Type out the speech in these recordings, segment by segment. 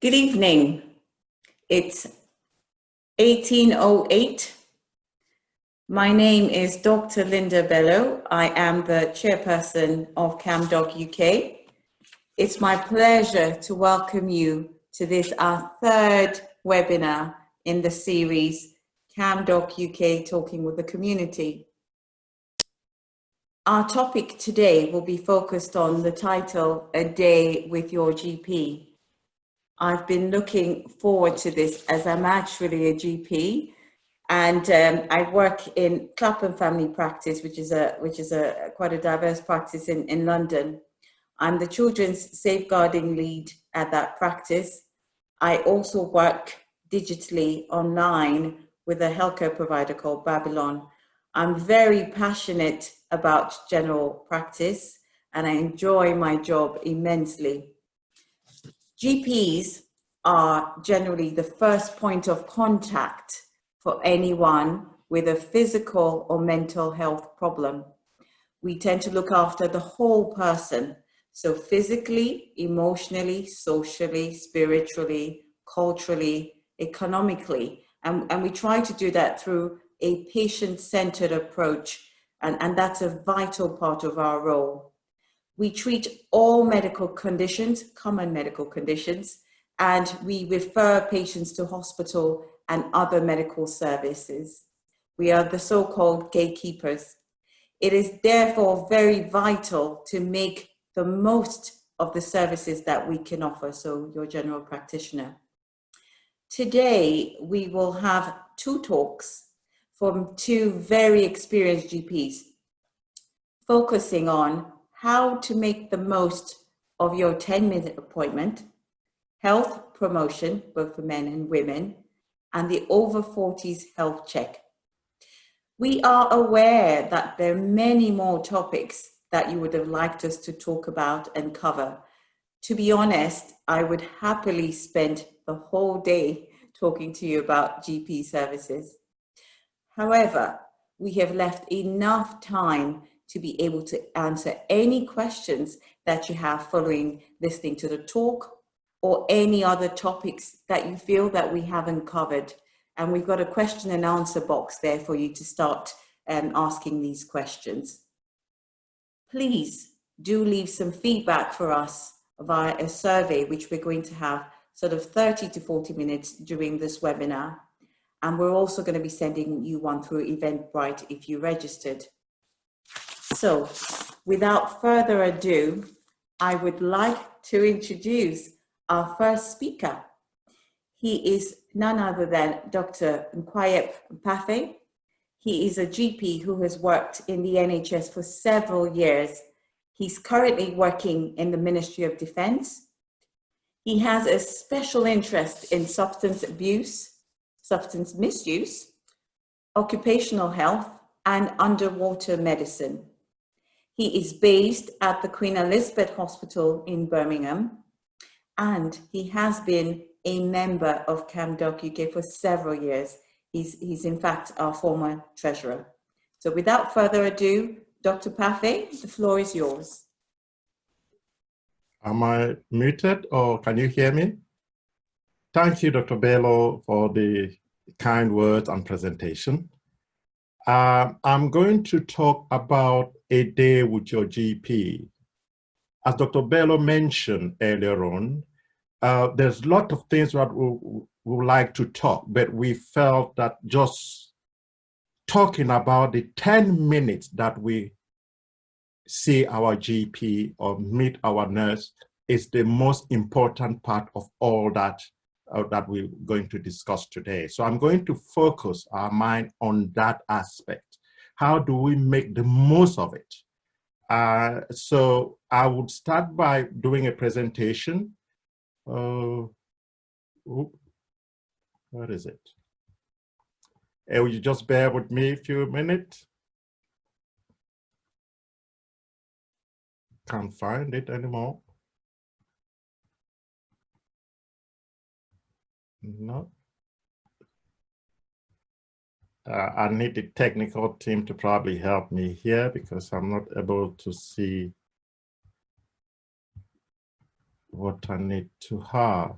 Good evening. It's 1808. My name is Dr. Linda Bello. I am the chairperson of CamDocUK. It's my pleasure to welcome you to this, our third webinar in the series, CamDocUK Talking with the Community. Our topic today will be focused on the title, A Day with Your GP. I've been looking forward to this as I'm actually a GP, and I work in Clapham Family Practice, which is quite a diverse practice in London. I'm the children's safeguarding lead at that practice. I also work digitally online with a healthcare provider called Babylon. I'm very passionate about general practice, and I enjoy my job immensely. GPs are generally the first point of contact for anyone with a physical or mental health problem. We tend to look after the whole person, so physically, emotionally, socially, spiritually, culturally, economically, and we try to do that through a patient-centered approach, and that's a vital part of our role. We treat all medical conditions, common medical conditions, and we refer patients to hospital and other medical services. We are the so-called gatekeepers. It is therefore very vital to make the most of the services that we can offer, so your general practitioner. Today, we will have two talks from two very experienced GPs, focusing on how to make the most of your 10-minute appointment, health promotion, both for men and women, and the over 40s health check. We are aware that there are many more topics that you would have liked us to talk about and cover. To be honest, I would happily spend the whole day talking to you about GP services. However, we have left enough time to be able to answer any questions that you have following listening to the talk or any other topics that you feel that we haven't covered. And we've got a question and answer box there for you to start asking these questions. Please do leave some feedback for us via a survey, which we're going to have sort of 30 to 40 minutes during this webinar. And we're also going to be sending you one through Eventbrite if you registered. So, without further ado, I would like to introduce our first speaker. He is none other than Dr. CamDocUK Talking. He is a GP who has worked in the NHS for several years. He's currently working in the Ministry of Defence. He has a special interest in substance abuse, substance misuse, occupational health, and underwater medicine. He is based at the Queen Elizabeth Hospital in Birmingham, and he has been a member of CamDocUK for several years. He's in fact our former treasurer. So without further ado, Dr. Talking, the floor is yours. Am I muted or can you hear me? Thank you, Dr. Bello, for the kind words and presentation. I'm going to talk about a day with your GP. As Dr. Bello mentioned earlier on, there's a lot of things that we would like to talk, but we felt that just talking about the 10 minutes that we see our GP or meet our nurse is the most important part of all that that we're going to discuss today. So I'm going to focus our mind on that aspect. How do we make the most of it? So I would start by doing a presentation. What is it? Will you just bear with me a few minutes? Can't find it anymore. No. I need the technical team to probably help me here because I'm not able to see what I need to have.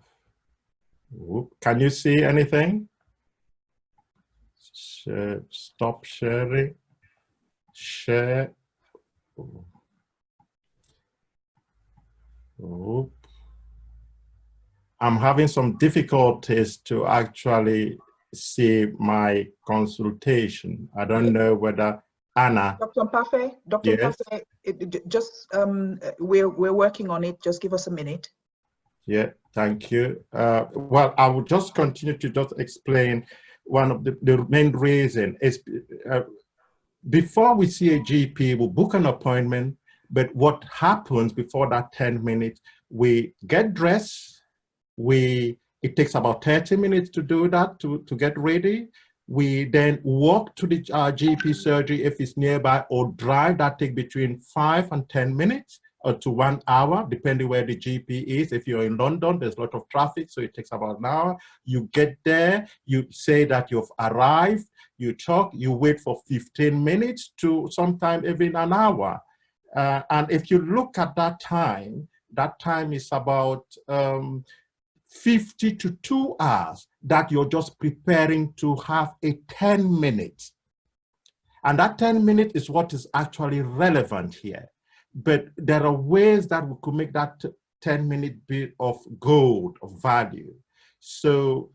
Can you see anything? Share, stop sharing. Share. Oop. I'm having some difficulties to actually see my consultation. I don't know whether Anna. Dr. Mpafe, Dr. Yes. Mpafe, just we're working on it. Just give us a minute. Yeah, thank you. Well, I will just continue to just explain one of the main reason is before we see a GP, we'll book an appointment, but what happens before that 10 minutes, we get dressed, it takes about 30 minutes to do that, to get ready. We then walk to the GP surgery if it's nearby, or drive. That take between 5 and 10 minutes or to 1 hour, depending where the GP is. If you're in London, there's a lot of traffic, so it takes about an hour. You get there, you say that you've arrived, you talk, you wait for 15 minutes to sometime even an hour. And if you look at that time is about 50 to 2 hours that you're just preparing to have a 10 minutes. And that 10 minutes is what is actually relevant here. But there are ways that we could make that 10-minute bit of gold, of value. So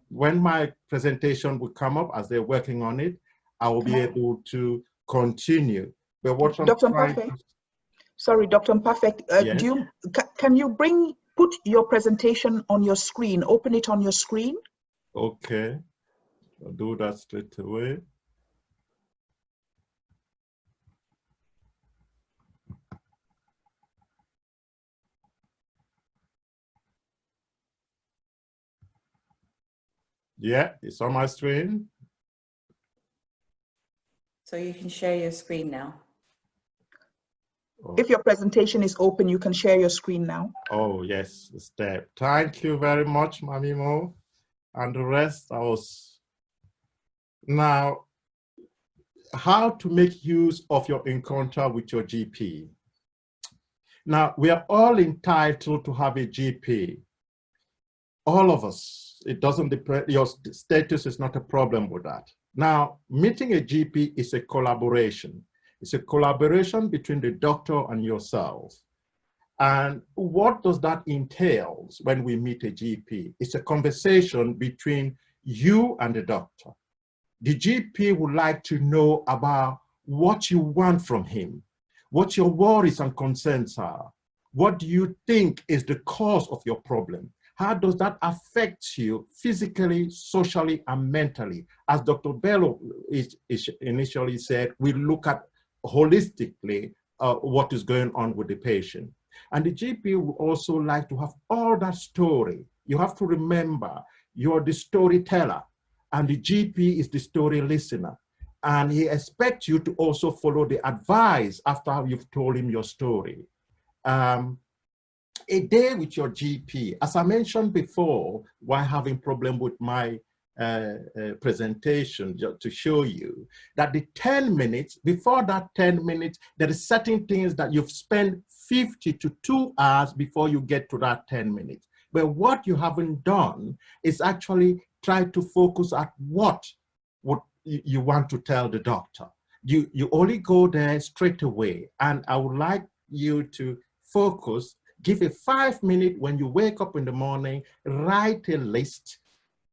when my presentation will come up, as they're working on it, I will be able to continue. But what Dr. Mpafe, sorry, Dr. Mpafe, yes. Can you put your presentation on your screen, open it on your screen? Okay, I'll do that straight away. Yeah, it's on my screen. So you can share your screen now. Oh. If your presentation is open, you can share your screen now. Oh, yes, it's there. Thank you very much, Mamimo. And the rest, Now, how to make use of your encounter with your GP. Now, we are all entitled to have a GP. All of us. It doesn't depend, your status is not a problem with that. Now, meeting a GP is a collaboration. It's a collaboration between the doctor and yourself. And what does that entail when we meet a GP? It's a conversation between you and the doctor. The GP would like to know about what you want from him, what your worries and concerns are. What do you think is the cause of your problem? How does that affect you physically, socially, and mentally? As Dr. Bello initially said, we look at holistically what is going on with the patient. And the GP would also like to have all that story. You have to remember, you're the storyteller, and the GP is the story listener. And he expects you to also follow the advice after you've told him your story. A day with your GP, as I mentioned before, while having problem with my presentation, just to show you that the 10 minutes, before that 10 minutes, there are certain things that you've spent 50 to 2 hours before you get to that 10 minutes. But what you haven't done is actually try to focus at what you want to tell the doctor. You only go there straight away. And I would like you to focus, give a 5 minute when you wake up in the morning, write a list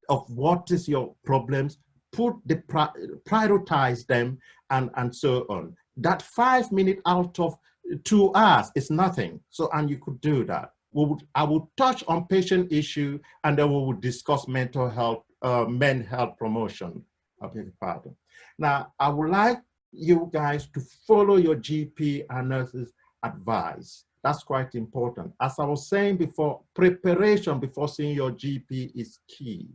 of what is your problems, prioritize them, and so on. That 5 minutes out of 2 hours is nothing. So, and you could do that. I will touch on patient issue, and then we will discuss mental health, men's health promotion. I beg your pardon. Now, I would like you guys to follow your GP and nurse's advice. That's quite important. As I was saying before, preparation before seeing your GP is key.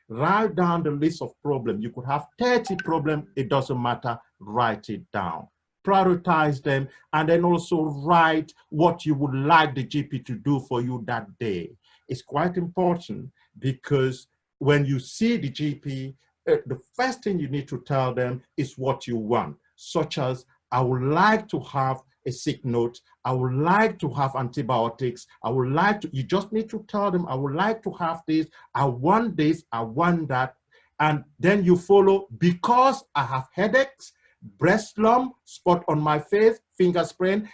Write down the list of problems. You could have 30 problems, it doesn't matter, write it down. Prioritize them, and then also write what you would like the GP to do for you that day. It's quite important, because when you see the GP, the first thing you need to tell them is what you want, such as, I would like to have a sick note. I would like to have antibiotics. I would like to, you just need to tell them, I would like to have this. I want this, I want that. And then you follow, because I have headaches, breast lump, spot on my face, finger sprain,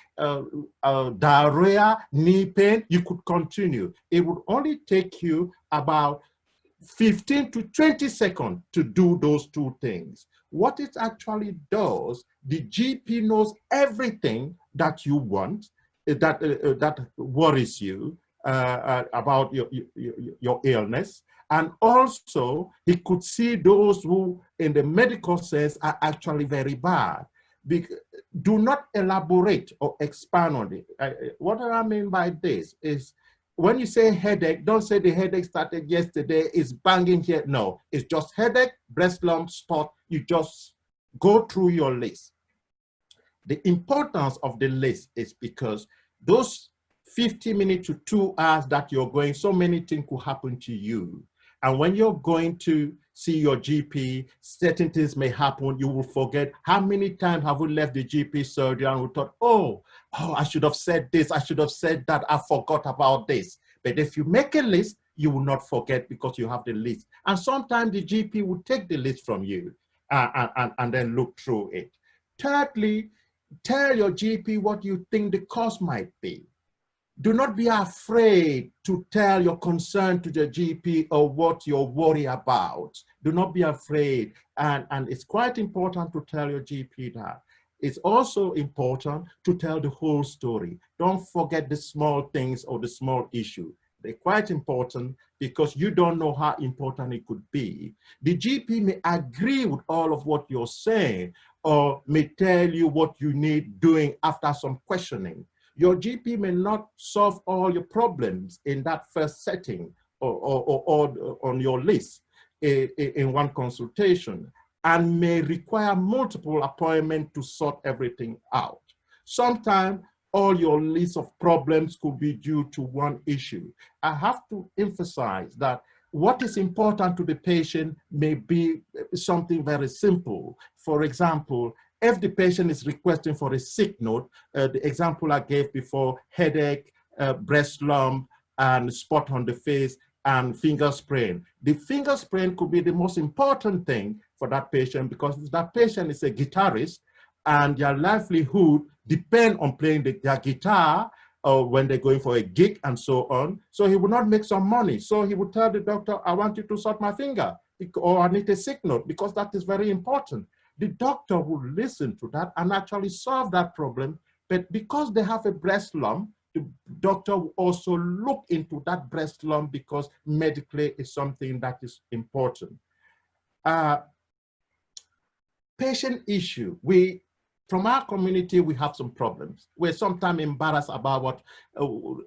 diarrhea, knee pain, you could continue. It would only take you about 15 to 20 seconds to do those two things. What it actually does, the GP knows everything that you want, that worries you about your illness. And also, he could see those who, in the medical sense, are actually very bad. Do not elaborate or expand on it. What I mean by this is, when you say headache, don't say the headache started yesterday, it's banging here. No, it's just headache, breast lump, spot. You just go through your list. The importance of the list is because those 50 minutes to 2 hours that you're going, so many things could happen to you. And when you're going to see your GP, certain things may happen. You will forget. How many times have we left the GP surgery and we thought, oh, I should have said this, I should have said that, I forgot about this. But if you make a list, you will not forget because you have the list. And sometimes the GP will take the list from you and then look through it. Thirdly, tell your GP what you think the cause might be. Do not be afraid to tell your concern to the GP or what you're worried about. Do not be afraid. And it's quite important to tell your GP that. It's also important to tell the whole story. Don't forget the small things or the small issue. They're quite important because you don't know how important it could be. The GP may agree with all of what you're saying or may tell you what you need doing after some questioning. Your GP may not solve all your problems in that first setting or on your list in one consultation, and may require multiple appointments to sort everything out. Sometimes all your list of problems could be due to one issue. I have to emphasize that what is important to the patient may be something very simple. For example, if the patient is requesting for a sick note, the example I gave before, headache, breast lump, and spot on the face, and finger sprain. The finger sprain could be the most important thing for that patient because that patient is a guitarist and their livelihood depends on playing their guitar when they're going for a gig and so on. So he would not make some money. So he would tell the doctor, I want you to sort my finger, or I need a sick note, because that is very important. The doctor will listen to that and actually solve that problem. But because they have a breast lump, the doctor will also look into that breast lump because medically it's something that is important. Patient issue. From our community, we have some problems. We're sometimes embarrassed about what,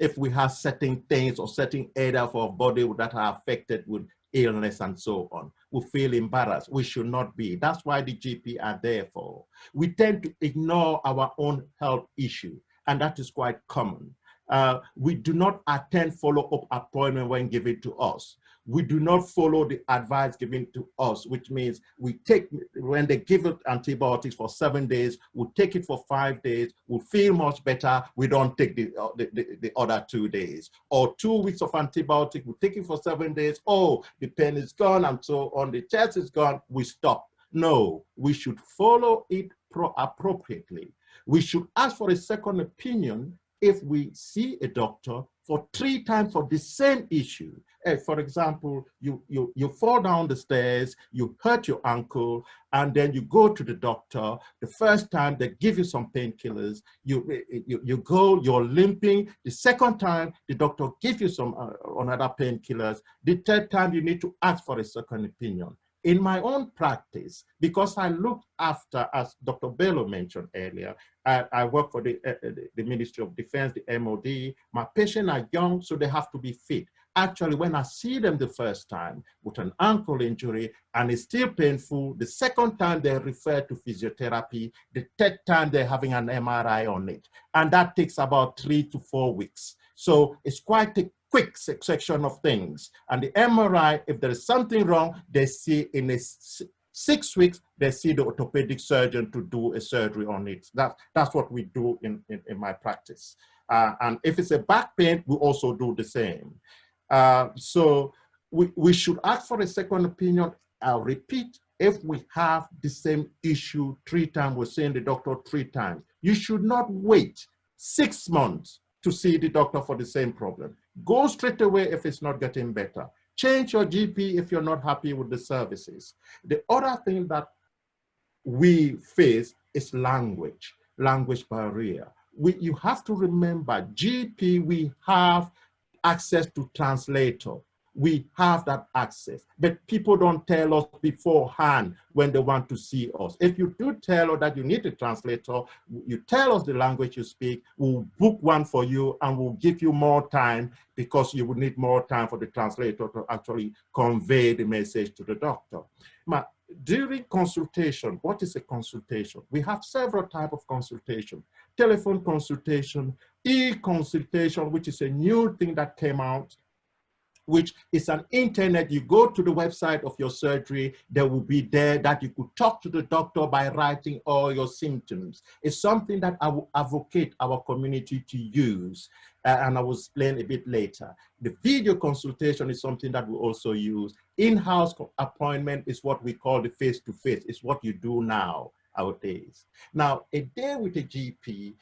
if we have certain things or certain area of our body that are affected with illness and so on. We feel embarrassed. We should not be. That's why the GP are there for. We tend to ignore our own health issue, and that is quite common. We do not attend follow-up appointment when given to us. We do not follow the advice given to us, which means we take, when they give it antibiotics for 7 days, we'll take it for 5 days, we'll feel much better, we don't take the other 2 days. Or 2 weeks of antibiotic, we'll take it for 7 days, oh, the pain is gone and so on, the chest is gone, we stop. No, we should follow it appropriately. We should ask for a second opinion if we see a doctor for 3 times for the same issue. For example, you fall down the stairs, you hurt your ankle, and then you go to the doctor. The first time they give you some painkillers, you go, you're limping. The second time, the doctor gives you some another painkillers. The third time, you need to ask for a second opinion. In my own practice, because I look after, as Dr. Bello mentioned earlier, I work for the Ministry of Defense, the MOD. My patients are young, so they have to be fit. Actually, when I see them the first time with an ankle injury and it's still painful, the second time they refer to physiotherapy, the third time they're having an MRI on it. And that takes about 3 to 4 weeks. So it's quite a quick section of things. And the MRI, if there is something wrong, they see in a 6 weeks, they see the orthopedic surgeon to do a surgery on it. That's what we do in my practice. And if it's a back pain, we also do the same. So we should ask for a second opinion. I'll repeat, if we have the same issue 3 times, we're seeing the doctor 3 times, you should not wait 6 months to see the doctor for the same problem. Go straight away if it's not getting better. Change your GP if you're not happy with the services. The other thing that we face is language barrier. You have to remember, GP, we have access to translator. We have that access, but people don't tell us beforehand when they want to see us. If you do tell us that you need a translator, you tell us the language you speak, we'll book one for you and we'll give you more time, because you will need more time for the translator to actually convey the message to the doctor. But during consultation, what is a consultation? We have several types of consultation. Telephone consultation, e-consultation, which is a new thing that came out, which is an internet. You go to the website of your surgery, there will be there that you could talk to the doctor by writing all your symptoms. It's something that I will advocate our community to use, and I will explain a bit later. The video consultation is something that we also use. In-house appointment is what we call the face-to-face. It's what you do nowadays. Now, a day with a GP,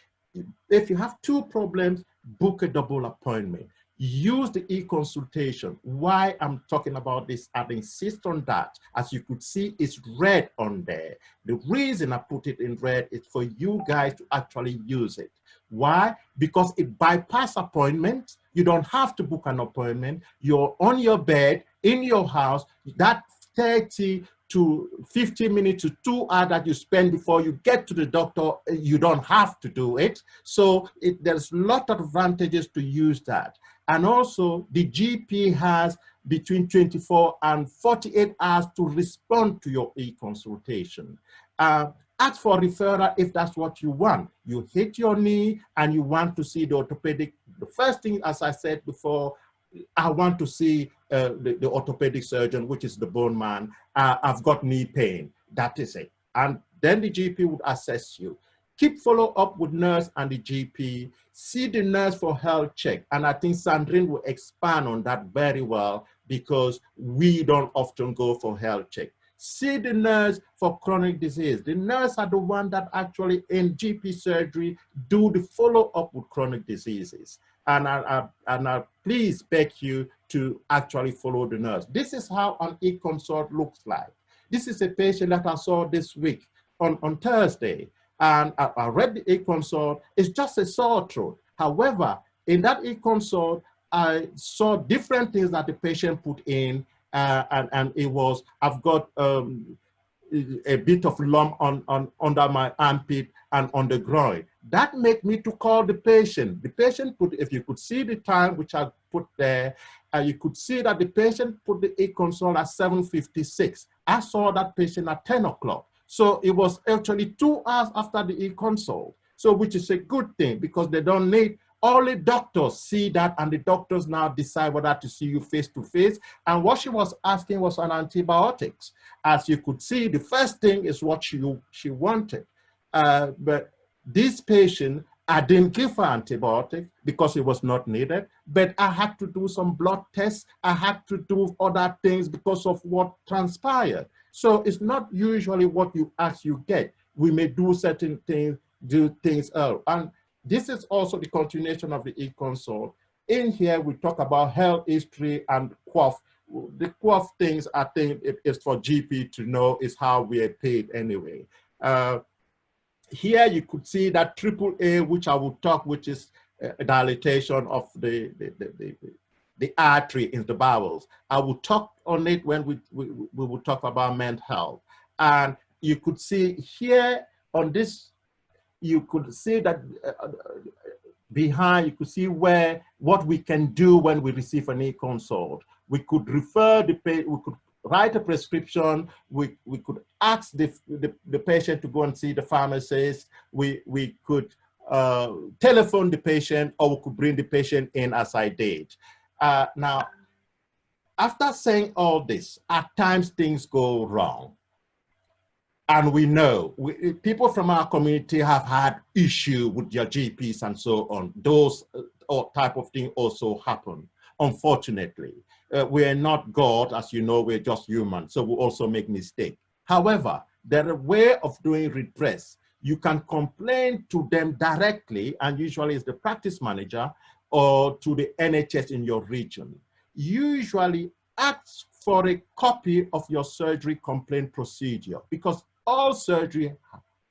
if you have 2 problems, book a double appointment. Use the e-consultation. Why I'm talking about this, I insist on that. As you could see, it's red on there. The reason I put it in red is for you guys to actually use it. Why? Because it bypasses appointments. You don't have to book an appointment. You're on your bed, in your house. That 30 to 50 minutes to 2 hours that you spend before you get to the doctor, you don't have to do it. So there's a lot of advantages to use that. And also the GP has between 24 and 48 hours to respond to your e-consultation. Ask for referral if that's what you want. You hit your knee and you want to see the orthopedic. The first thing, as I said before, I want to see the orthopedic surgeon, which is the bone man. I've got knee pain. That is it. And then the GP would assess you. Keep follow up with nurse and the GP. See the nurse for health check. And I think Sandrine will expand on that very well, because we don't often go for health check. See the nurse for chronic disease. The nurse are the one that actually in GP surgery do the follow up with chronic diseases. And I please beg you to actually follow the nurse. This is how an e-consult looks like. This is a patient that I saw this week on Thursday. And I read the e-consult. It's just a sore throat. However, in that e-consult, I saw different things that the patient put in, and it was, I've got a bit of lump under my armpit and on the groin. That made me to call the patient. The patient put, if you could see the time which I put there, you could see that the patient put the e-consult at 7:56. I saw that patient at 10 o'clock. So it was actually 2 hours after the e-consult. So which is a good thing, because they don't need, only doctors see that, and the doctors now decide whether to see you face to face. And what she was asking was on antibiotics. As you could see, the first thing is what she wanted. But this patient, I didn't give her antibiotics because it was not needed, but I had to do some blood tests. I had to do other things because of what transpired. So it's not usually what you ask you get. We may do certain things, do things else. And this is also the continuation of the e-consult. In here, we talk about health history and QOF. The QOF things, I think it is for GP to know, is how we are paid anyway. Here you could see that AAA, which I will talk, which is a dilatation of the artery in the bowels. I will talk on it when we will talk about mental health. And you could see here on this, you could see that behind, you could see what we can do when we receive an e-consult. We could refer the patient, we could write a prescription, we could ask the patient to go and see the pharmacist, we could telephone the patient, or we could bring the patient in, as I did. Now, after saying all this, at times things go wrong. And we know people from our community have had issue with their GPs and so on. Those type of thing also happen. Unfortunately, we are not God, as you know, we're just human, so we also make mistakes. However, there are a way of doing redress. You can complain to them directly, and usually it's the practice manager or to the NHS in your region. Usually ask for a copy of your surgery complaint procedure, because all surgery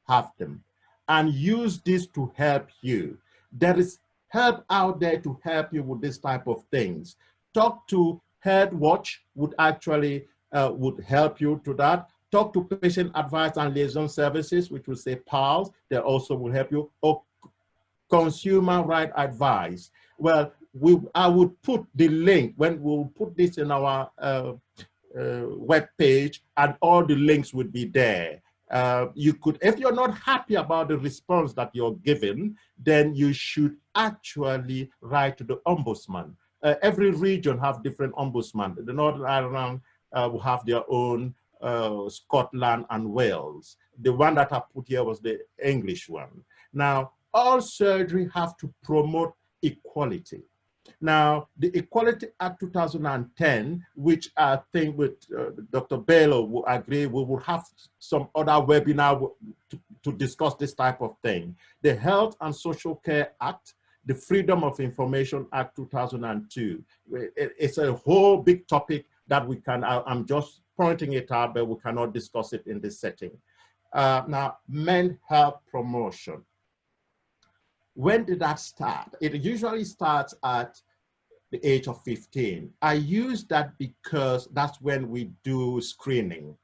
have them, and use this to help you. There is help out there to help you with this type of things. Talk to Health Watch would actually would help you to that. Talk to Patient Advice and Liaison Services, which will say PALS, they also will help you, or Consumer Right Advice. Well, I would put the link, when we'll put this in our web page, and all the links would be there. You could, if you're not happy about the response that you're given, then you should actually write to the ombudsman. Every region have different ombudsman. The Northern Ireland will have their own, Scotland and Wales. The one that I put here was the English one. Now, all surgery have to promote equality. Now, the Equality Act 2010, which I think with Dr. Bello will agree, we will have some other webinar to discuss this type of thing. The Health and Social Care Act, the Freedom of Information Act 2002. It's a whole big topic that we can, I'm just pointing it out, but we cannot discuss it in this setting. Now, mental health promotion. When did that start? It usually starts at the age of 15. I use that because that's when we do screening.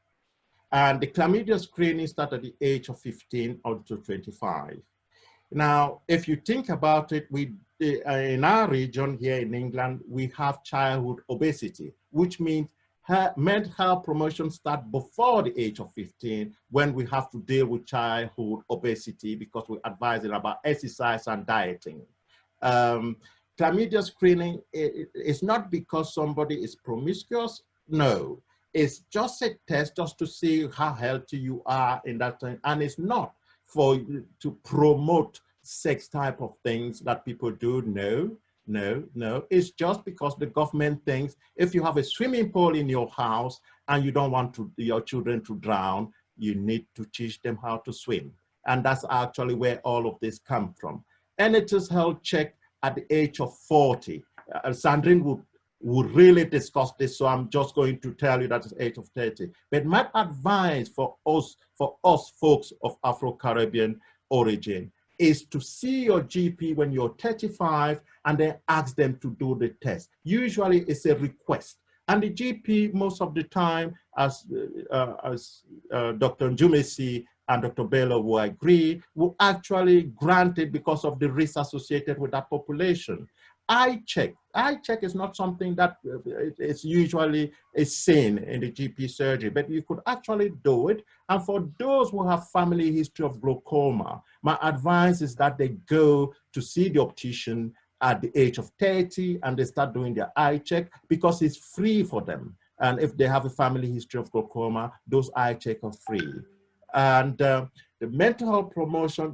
And the chlamydia screening starts at the age of 15 until 25. Now, if you think about it, in our region here in England, we have childhood obesity, which means mental health promotion starts before the age of 15, when we have to deal with childhood obesity, because we advise it about exercise and dieting. Chlamydia screening is not because somebody is promiscuous. No, it's just a test just to see how healthy you are in that time. And it's not for you to promote sex type of things that people do. No, no, no. It's just because the government thinks if you have a swimming pool in your house and you don't want your children to drown, you need to teach them how to swim. And that's actually where all of this comes from. NHS health check at the age of 40. Sandrine would really discuss this, so I'm just going to tell you that it's age of 30. But my advice for us folks of Afro-Caribbean origin is to see your GP when you're 35 and then ask them to do the test. Usually it's a request. And the GP, most of the time, as Dr. Njumesi and Dr. Bello will agree, will actually grant it because of the risk associated with that population. Eye check is not something that is usually a sin in the GP surgery, but you could actually do it. And for those who have family history of glaucoma, my advice is that they go to see the optician at the age of 30 and they start doing their eye check, because it's free for them. And if they have a family history of glaucoma, those eye checks are free. And the mental health promotion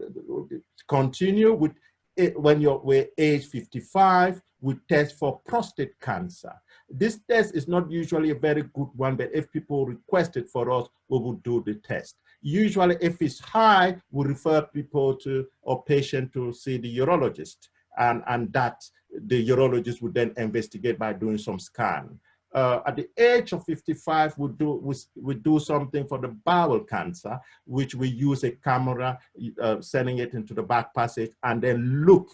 continue with it. When you're age 55, we test for prostate cancer. This test is not usually a very good one, but if people request it for us, we will do the test. Usually if it's high, we refer people to, or patient to see the urologist, and that the urologist would then investigate by doing some scan. At the age of 55, we do something for the bowel cancer, which we use a camera, sending it into the back passage, and then look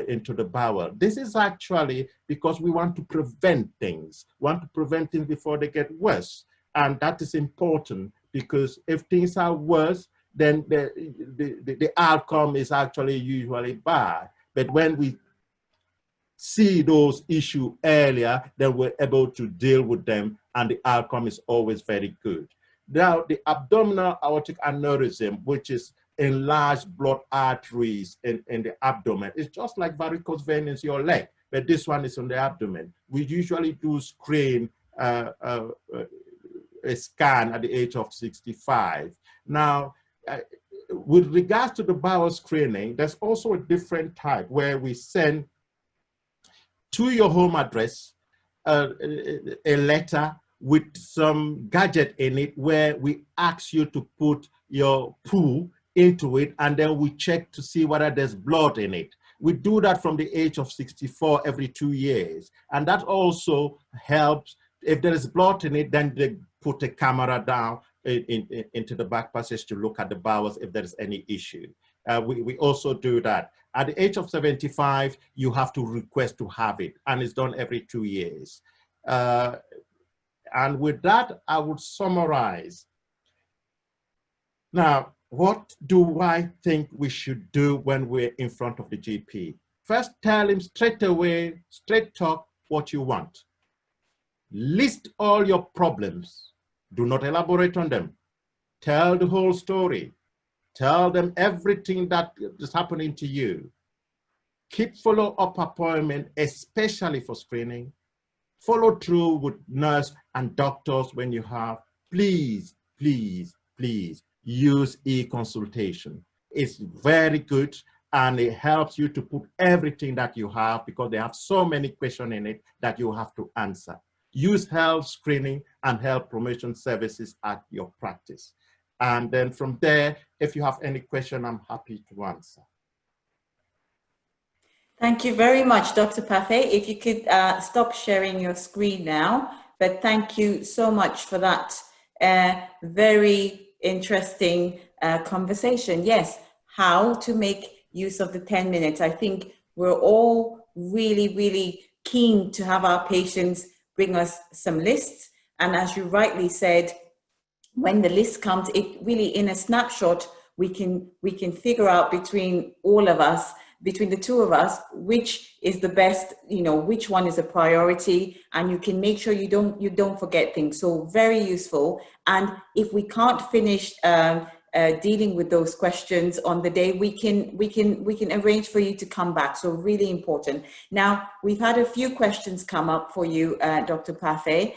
into the bowel. This is actually because we want to prevent things. We want to prevent things before they get worse. And that is important, because if things are worse, then the outcome is actually usually bad. But when we see those issues earlier, then we're able to deal with them, and the outcome is always very good. Now, the abdominal aortic aneurysm, which is enlarged blood arteries in the abdomen, it's just like varicose vein in your leg, but this one is on the abdomen. We usually do screen a scan at the age of 65. Now, with regards to the bowel screening, there's also a different type where we send to your home address a letter with some gadget in it where we ask you to put your poo into it, and then we check to see whether there's blood in it. We do that from the age of 64 every 2 years. And that also helps. If there is blood in it, then they put a camera down into the back passage to look at the bowels if there is any issue. We also do that. At the age of 75, you have to request to have it, and it's done every 2 years. And with that, I would summarize. Now, what do I think we should do when we're in front of the GP? First, tell him straight away, straight talk what you want. List all your problems. Do not elaborate on them. Tell the whole story. Tell them everything that is happening to you. Keep follow-up appointment, especially for screening. Follow through with nurse and doctors when you have. Please, please, please use e-consultation. It's very good, and it helps you to put everything that you have, because they have so many questions in it that you have to answer. Use health screening and health promotion services at your practice. And then from there, if you have any question, I'm happy to answer. Thank you very much, Dr. Pathé. If you could stop sharing your screen now, but thank you so much for that very interesting conversation. Yes, how to make use of the 10 minutes. I think we're all really, really keen to have our patients bring us some lists. And as you rightly said, when the list comes, it really, in a snapshot, we can figure out between all of us, between the two of us, which is the best, which one is a priority, and you can make sure you don't forget things. So very useful. And if we can't finish dealing with those questions on the day, we can arrange for you to come back. So really important. Now, we've had a few questions come up for you, Dr. Pathé.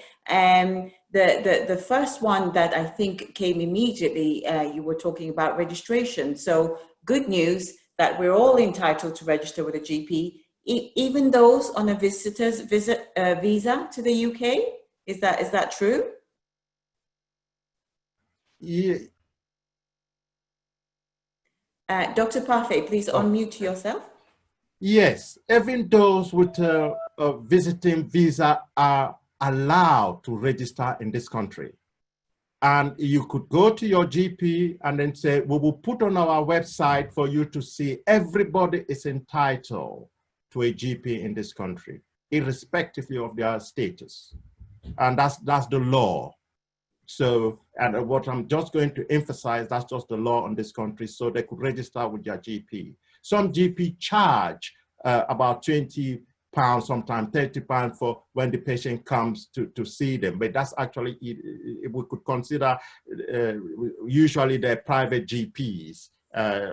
The first one that I think came immediately, you were talking about registration. So good news that we're all entitled to register with a GP, even those on a visitor's visa to the UK. Is that true? Yeah. Dr. Pathé, please unmute yourself. Yes, even those with a visiting visa are allowed to register in this country. And you could go to your GP and then say, we will put on our website for you to see everybody is entitled to a GP in this country, irrespectively of their status. And that's the law. So, and what I'm just going to emphasize, that's just the law in this country, so they could register with your GP. Some GP charge about £20, sometimes £30 for when the patient comes to see them. But that's actually, we could consider, usually the private GPs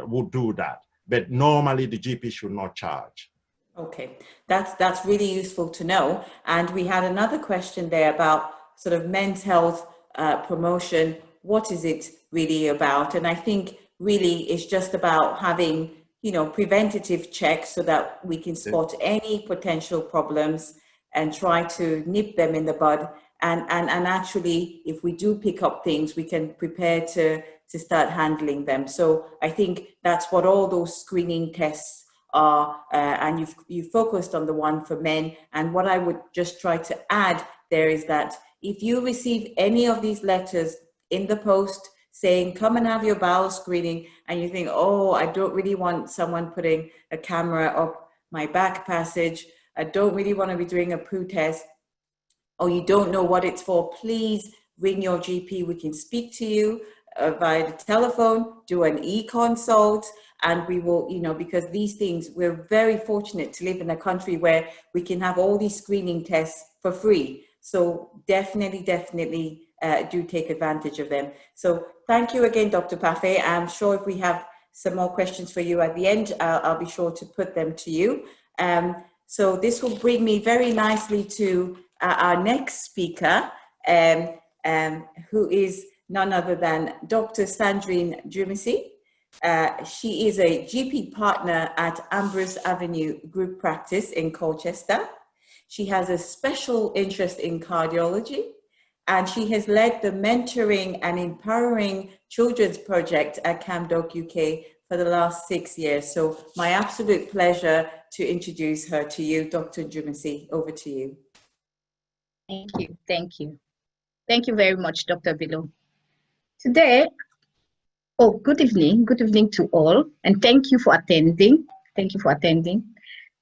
would do that. But normally the GP should not charge. Okay, that's really useful to know. And we had another question there about sort of men's health promotion. What is it really about? And I think really it's just about having, preventative checks so that we can spot any potential problems and try to nip them in the bud. And actually, if we do pick up things, we can prepare to start handling them. So I think that's what all those screening tests are. And you've focused on the one for men. And what I would just try to add there is that if you receive any of these letters in the post saying, come and have your bowel screening, and you think, oh, I don't really want someone putting a camera up my back passage, I don't really want to be doing a poo test, or you don't know what it's for, please ring your GP. We can speak to you via the telephone, do an e-consult, and we will, because these things, we're very fortunate to live in a country where we can have all these screening tests for free. So definitely do take advantage of them. So thank you again, Dr. Pathé. I'm sure if we have some more questions for you at the end, I'll be sure to put them to you. So this will bring me very nicely to our next speaker, who is none other than Dr. Sandrine Jumisi. She is a GP partner at Ambrose Avenue Group Practice in Colchester. She has a special interest in cardiology, and she has led the Mentoring and Empowering Children's Project at CamDocUK for the last 6 years. So my absolute pleasure to introduce her to you, Dr. Jumisi. Over to you. Thank you. Thank you. Thank you very much, Dr. Bilo. Today, good evening to all, and thank you for attending. Thank you for attending.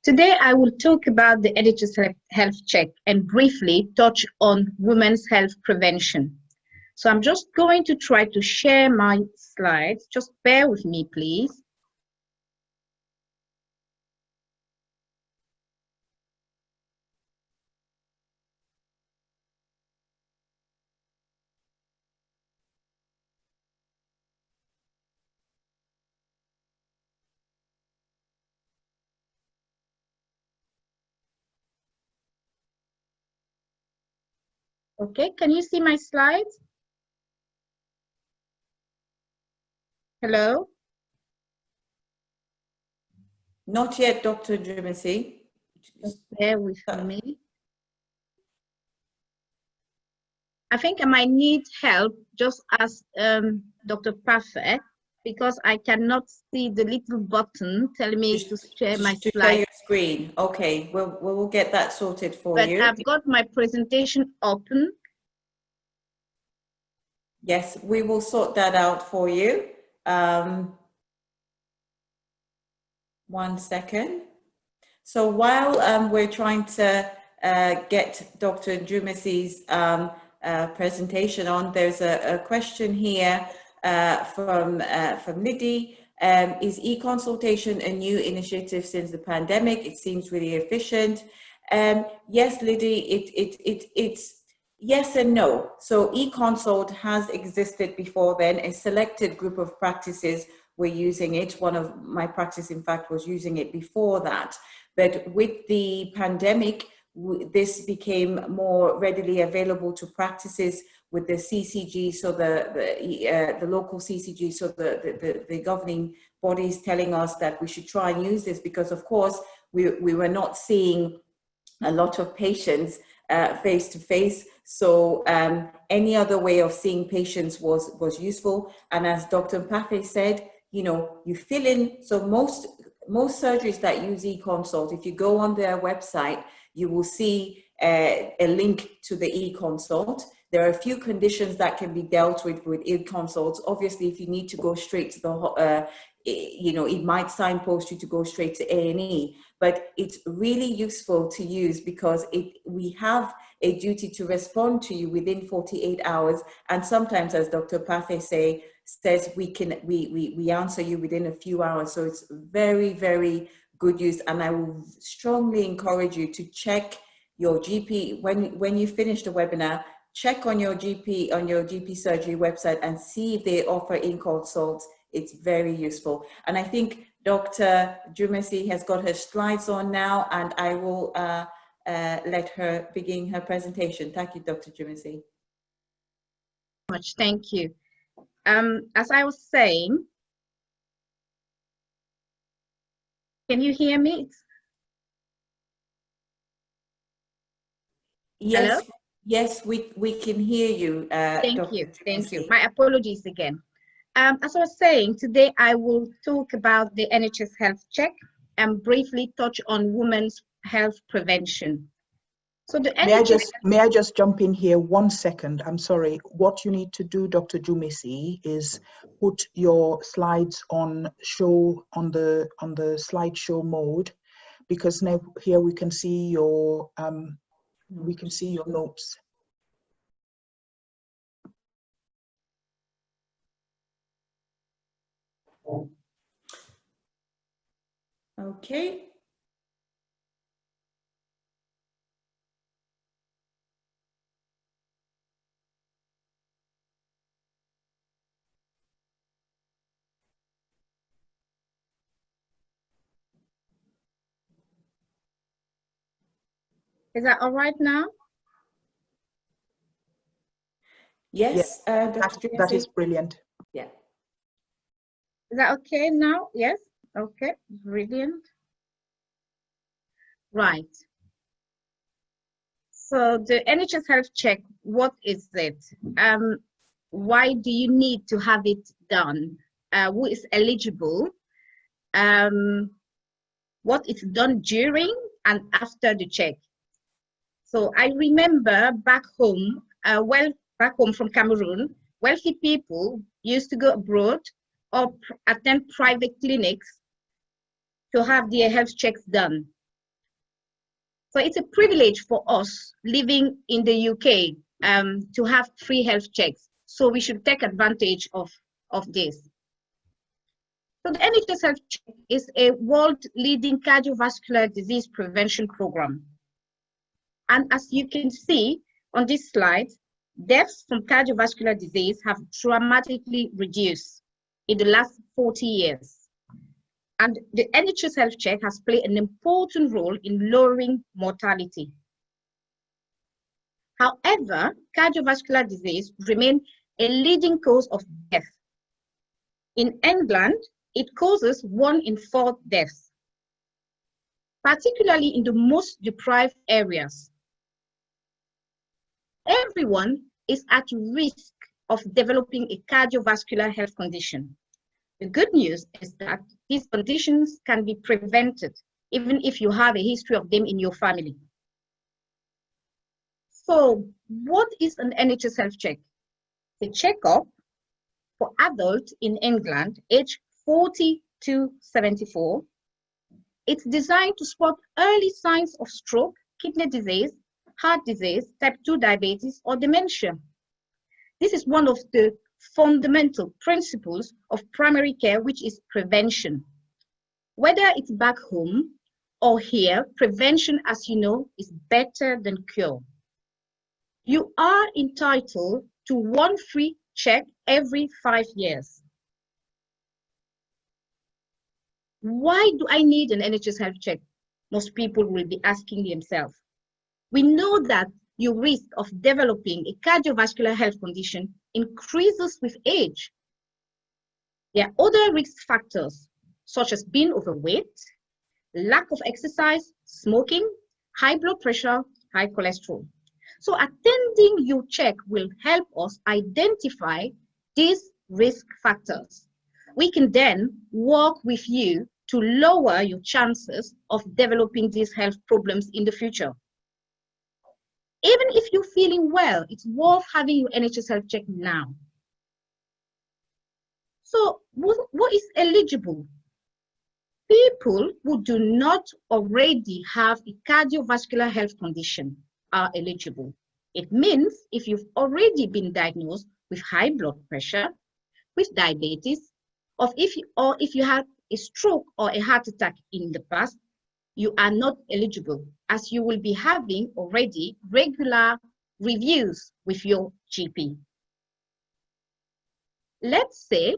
Today, I will talk about the NHS health check and briefly touch on women's health prevention. So I'm just going to try to share my slides. Just bear with me, please. Okay, can you see my slides? Hello? Not yet, Dr. Jumisi. Just bear with me. I think I might need help, just as Dr. Perfect, because I cannot see the little button telling me to share my To share slide. your screen. Okay, we'll get that sorted for But you. I've got my presentation open. Yes, we will sort that out for you. 1 second. So while we're trying to get Dr. Jumisi's presentation on, there's a question here from Liddy. Is e-consultation a new initiative since the pandemic? It seems really efficient. Yes, Liddy, it's yes and no. So e-consult has existed before then. A selected group of practices were using it. One of my practice, in fact, was using it before that. But with the pandemic, this became more readily available to practices with the CCG, so the local CCG, so the governing bodies telling us that we should try and use this because, of course, we were not seeing a lot of patients face to face. So any other way of seeing patients was useful. And as Dr. Mpafe said, you know, you fill in. So most surgeries that use e-consult, if you go on their website, you will see a link to the e-consult. There are a few conditions that can be dealt with e-consults. Obviously, if you need to go straight to the, you know, it might signpost you to go straight to A&E, but it's really useful to use because we have a duty to respond to you within 48 hours. And sometimes, as Dr. Pathe says, we answer you within a few hours. So it's very, very good use. And I will strongly encourage you to check your GP when you finish the webinar. Check on your GP surgery website and see if they offer e-consults. It's very useful. And I think Dr. Jumisi has got her slides on now, and I will let her begin her presentation. Thank you, Dr. Jumisi. Much, thank you. As I was saying, can you hear me? Yes. Hello? Yes, we can hear you. Thank Dr. you. Thank you. Jumisi. My apologies again. As I was saying, today I will talk about the NHS health check and briefly touch on women's health prevention. So the NHS... May I just jump in here 1 second? I'm sorry. What you need to do, Dr. Jumisi, is put your slides on the slideshow mode, because now here we can see your notes. Okay. Is that all right now? Yes, Dr. That Tracy? is brilliant. Yeah. Is that okay now? Yes? Okay, brilliant. Right. So the NHS Health Check, what is it? Why do you need to have it done? Who is eligible? What is done during and after the check? So I remember back home, back home from Cameroon, wealthy people used to go abroad or attend private clinics to have their health checks done. So it's a privilege for us living in the UK to have free health checks. So we should take advantage of this. So the NHS Health Check is a world-leading cardiovascular disease prevention program. And as you can see on this slide, deaths from cardiovascular disease have dramatically reduced in the last 40 years. And the NHS Health Check has played an important role in lowering mortality. However, cardiovascular disease remains a leading cause of death. In England, it causes 1 in 4 deaths, particularly in the most deprived areas. Everyone is at risk of developing a cardiovascular health condition. The good news is that these conditions can be prevented, even if you have a history of them in your family. So, what is an NHS health check? A checkup for adults in England, aged 40 to 74. It's designed to spot early signs of stroke, kidney disease, heart disease, type 2 diabetes, or dementia. This is one of the fundamental principles of primary care, which is prevention. Whether it's back home or here, prevention, as you know, is better than cure. You are entitled to 1 free check every 5 years. Why do I need an NHS health check? Most people will be asking themselves. We know that your risk of developing a cardiovascular health condition increases with age. There are other risk factors, such as being overweight, lack of exercise, smoking, high blood pressure, high cholesterol. So attending your check will help us identify these risk factors. We can then work with you to lower your chances of developing these health problems in the future. Even if you're feeling well, it's worth having your NHS health check now. So what is eligible? People who do not already have a cardiovascular health condition are eligible. It means if you've already been diagnosed with high blood pressure, with diabetes, or if you had a stroke or a heart attack in the past, you are not eligible, as you will be having already regular reviews with your GP. Let's say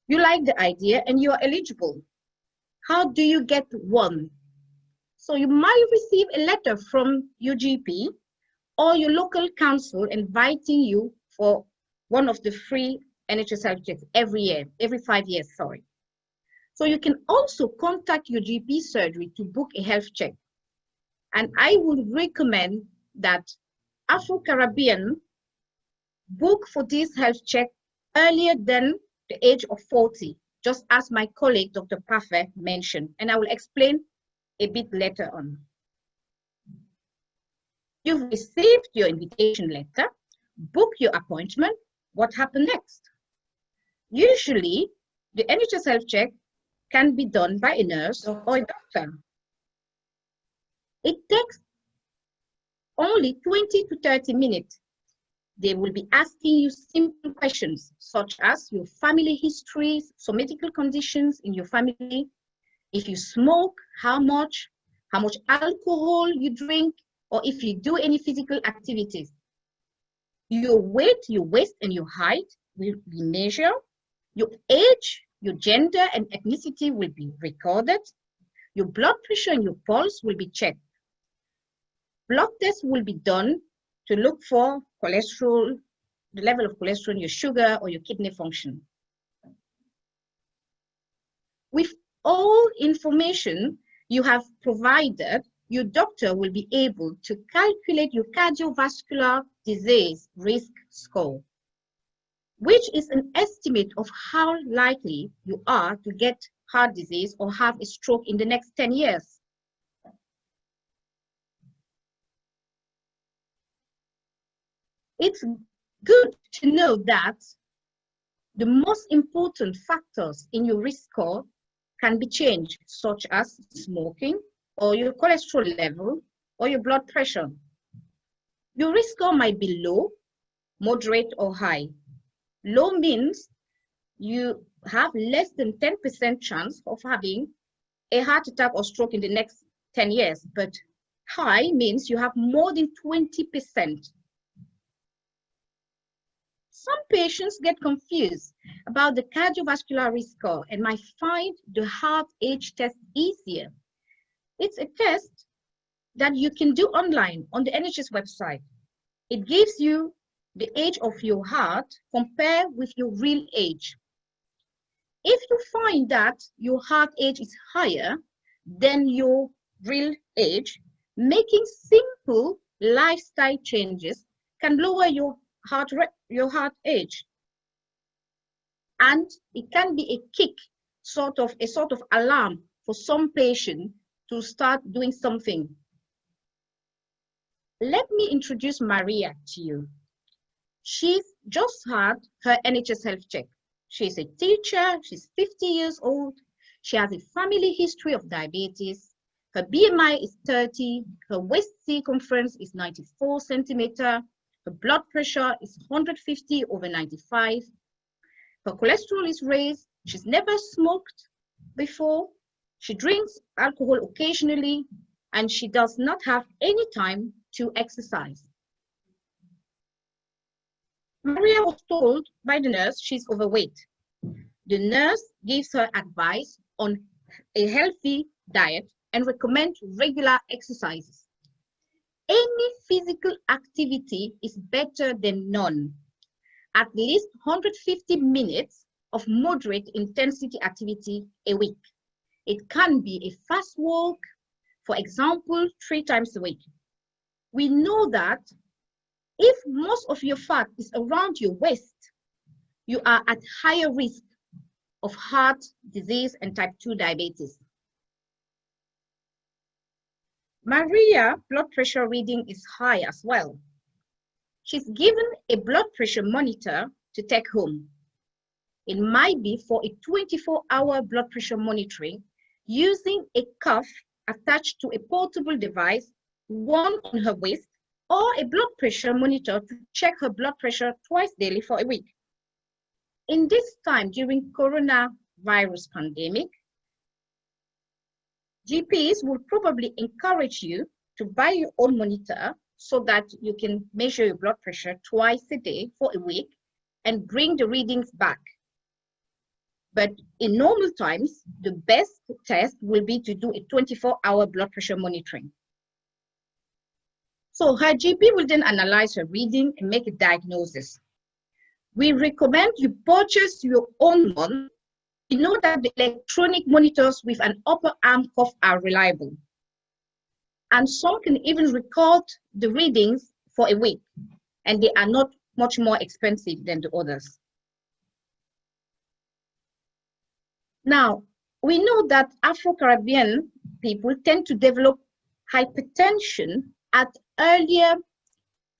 you like the idea and you are eligible. How do you get one? So you might receive a letter from your GP or your local council inviting you for one of the free NHS health checks every 5 years, sorry. So you can also contact your GP surgery to book a health check. And I would recommend that Afro-Caribbean book for this health check earlier than the age of 40, just as my colleague, Dr. Parfait, mentioned. And I will explain a bit later on. You've received your invitation letter, book your appointment. What happened next? Usually, the NHS health check can be done by a nurse or a doctor. It takes only 20 to 30 minutes. They will be asking you simple questions, such as your family histories, some medical conditions in your family, if you smoke, how much alcohol you drink, or if you do any physical activities. Your weight, your waist, and your height will be measured. Your age, your gender, and ethnicity will be recorded. Your blood pressure and your pulse will be checked. Blood tests will be done to look for cholesterol, the level of cholesterol, your sugar, or your kidney function. With all information you have provided, your doctor will be able to calculate your cardiovascular disease risk score, which is an estimate of how likely you are to get heart disease or have a stroke in the next 10 years. It's good to know that the most important factors in your risk score can be changed, such as smoking, or your cholesterol level, or your blood pressure. Your risk score might be low, moderate, or high. Low means you have less than 10% chance of having a heart attack or stroke in the next 10 years, but high means you have more than 20%. Some patients get confused about the cardiovascular risk score and might find the heart age test easier. It's a test that you can do online on the NHS website. It gives you the age of your heart compared with your real age. If you find that your heart age is higher than your real age, making simple lifestyle changes can lower your heart age. And it can be a kick, a sort of alarm for some patients to start doing something. Let me introduce Maria to you. She's just had her NHS health check. She's a teacher, she's 50 years old. She has a family history of diabetes. Her BMI is 30, her waist circumference is 94 centimeters, her blood pressure is 150/95. Her cholesterol is raised. She's never smoked before. She drinks alcohol occasionally, and she does not have any time to exercise. Maria was told by the nurse she's overweight. The nurse gives her advice on a healthy diet and recommends regular exercises. Any physical activity is better than none. At least 150 minutes of moderate intensity activity a week. It can be a fast walk, for example, 3 times a week. We know that if most of your fat is around your waist, you are at higher risk of heart disease and type 2 diabetes. Maria's blood pressure reading is high as well. She's given a blood pressure monitor to take home. It might be for a 24-hour blood pressure monitoring using a cuff attached to a portable device, one on her waist, or a blood pressure monitor to check her blood pressure twice daily for a week. In this time during coronavirus pandemic, GPs will probably encourage you to buy your own monitor so that you can measure your blood pressure twice a day for a week and bring the readings back. But in normal times, the best test will be to do a 24-hour blood pressure monitoring. So her GP will then analyze her reading and make a diagnosis. We recommend you purchase your own one. You know that the electronic monitors with an upper arm cuff are reliable. And some can even record the readings for a week, and they are not much more expensive than the others. Now, we know that Afro-Caribbean people tend to develop hypertension at earlier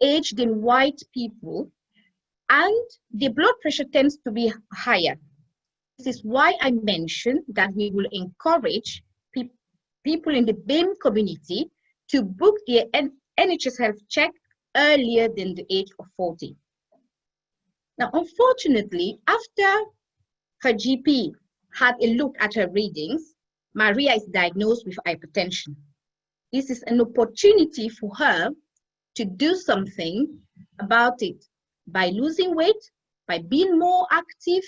age than white people, and the blood pressure tends to be higher. This is why I mentioned that we will encourage people in the BIM community to book their NHS health check earlier than the age of 40. Now, unfortunately, after her GP had a look at her readings, Maria is diagnosed with hypertension. This is an opportunity for her to do something about it by losing weight, by being more active,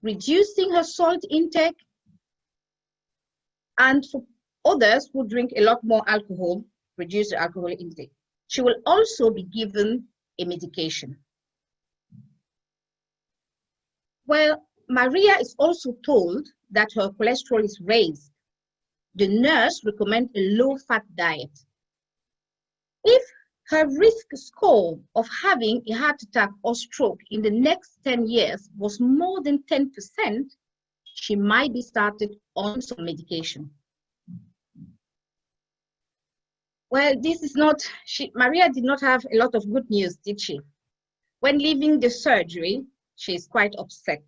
reducing her salt intake, and for others who drink a lot more alcohol, reduce the alcohol intake. She will also be given a medication. Well, Maria is also told that her cholesterol is raised. The nurse recommends a low-fat diet. If her risk score of having a heart attack or stroke in the next 10 years was more than 10%, she might be started on some medication. Well, this is not, Maria did not have a lot of good news, did she? When leaving the surgery, she's quite upset.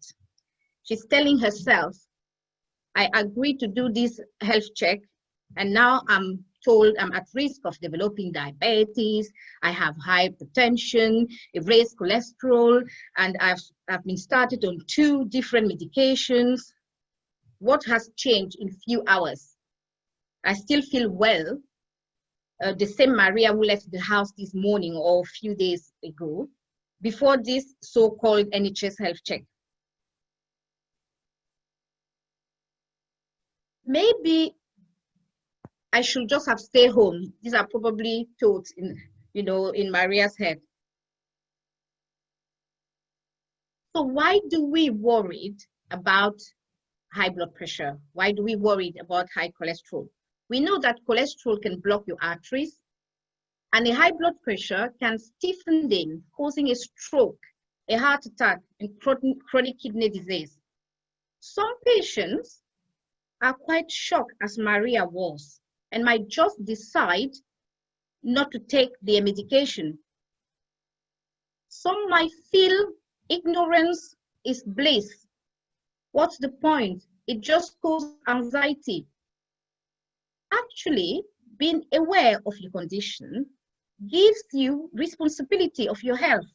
She's telling herself, I agreed to do this health check, and now I'm told I'm at risk of developing diabetes, I have hypertension, a raised cholesterol, and I've been started on 2 different medications. What has changed in few hours? I still feel well. The same Maria who left the house this morning or a few days ago, before this so-called NHS health check. Maybe I should just have stayed home. These are probably thoughts in Maria's head. So why do we worry about high blood pressure? Why do we worry about high cholesterol? We know that cholesterol can block your arteries, and a high blood pressure can stiffen them, causing a stroke, a heart attack, and chronic kidney disease. Some patients are quite shocked, as Maria was, and might just decide not to take their medication. Some might feel ignorance is bliss. What's the point? It just causes anxiety. Actually, being aware of your condition gives you responsibility of your health.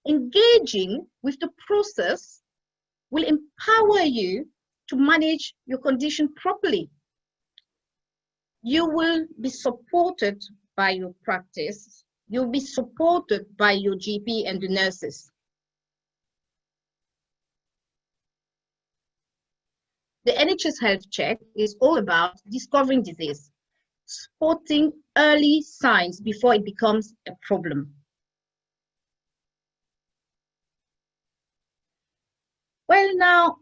Engaging with the process will empower you to manage your condition properly. You will be supported by your practice. You'll be supported by your GP and the nurses. The NHS health check is all about discovering disease, spotting early signs before it becomes a problem. Well, now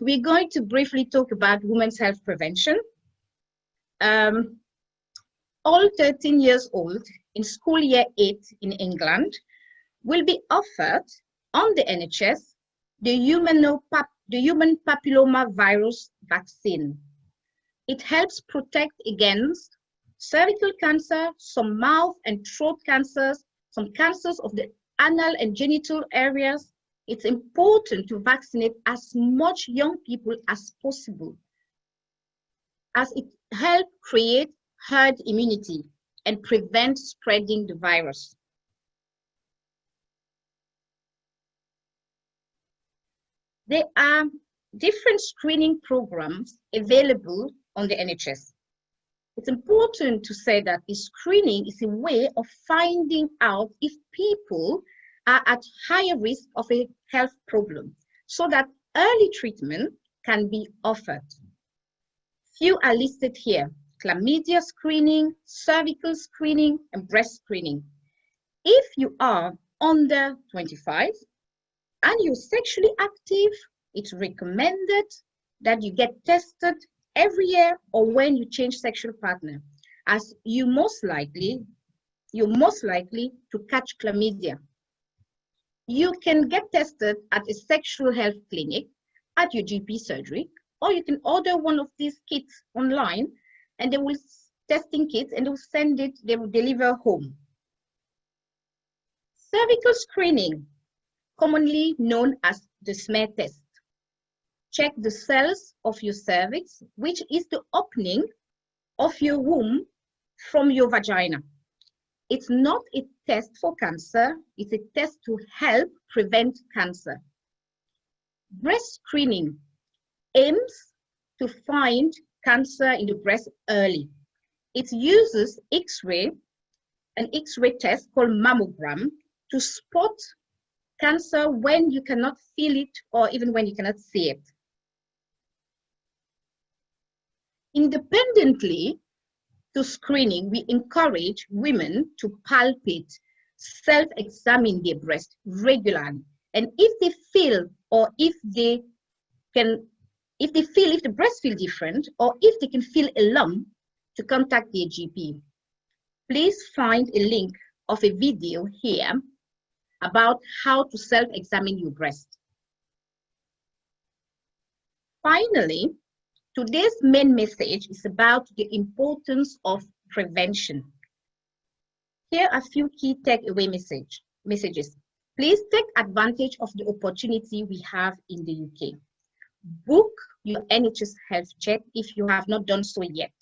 we're going to briefly talk about women's health prevention. All 13 years old in school year 8 in England will be offered on the NHS the human papilloma virus vaccine. It helps protect against cervical cancer, some mouth and throat cancers, some cancers of the anal and genital areas. It's important to vaccinate as much young people as possible, as it helps create herd immunity and prevent spreading the virus. There are different screening programs available on the NHS. It's important to say that the screening is a way of finding out if people are at higher risk of a health problem, so that early treatment can be offered. Few are listed here: chlamydia screening, cervical screening, and breast screening. If you are under 25 and you're sexually active, it's recommended that you get tested every year or when you change sexual partner, as you're most likely to catch chlamydia. You can get tested at a sexual health clinic, at your GP surgery, or you can order one of these kits online, and they will testing kits, and they will send it, they will deliver home. Cervical screening, commonly known as the smear test. Check the cells of your cervix, which is the opening of your womb from your vagina. It's not a test for cancer, it's a test to help prevent cancer. Breast screening aims to find cancer in the breast early. It uses an X-ray test called mammogram to spot cancer when you cannot feel it or even when you cannot see it. Independently to screening, we encourage women to palpate, self-examine their breast regularly. And if they feel or if the breast feel different, or if they can feel a lump, to contact their GP. Please find a link of a video here about how to self-examine your breast. Finally, today's main message is about the importance of prevention. Here are a few key takeaway messages. Please take advantage of the opportunity we have in the UK. Book your NHS health check if you have not done so yet.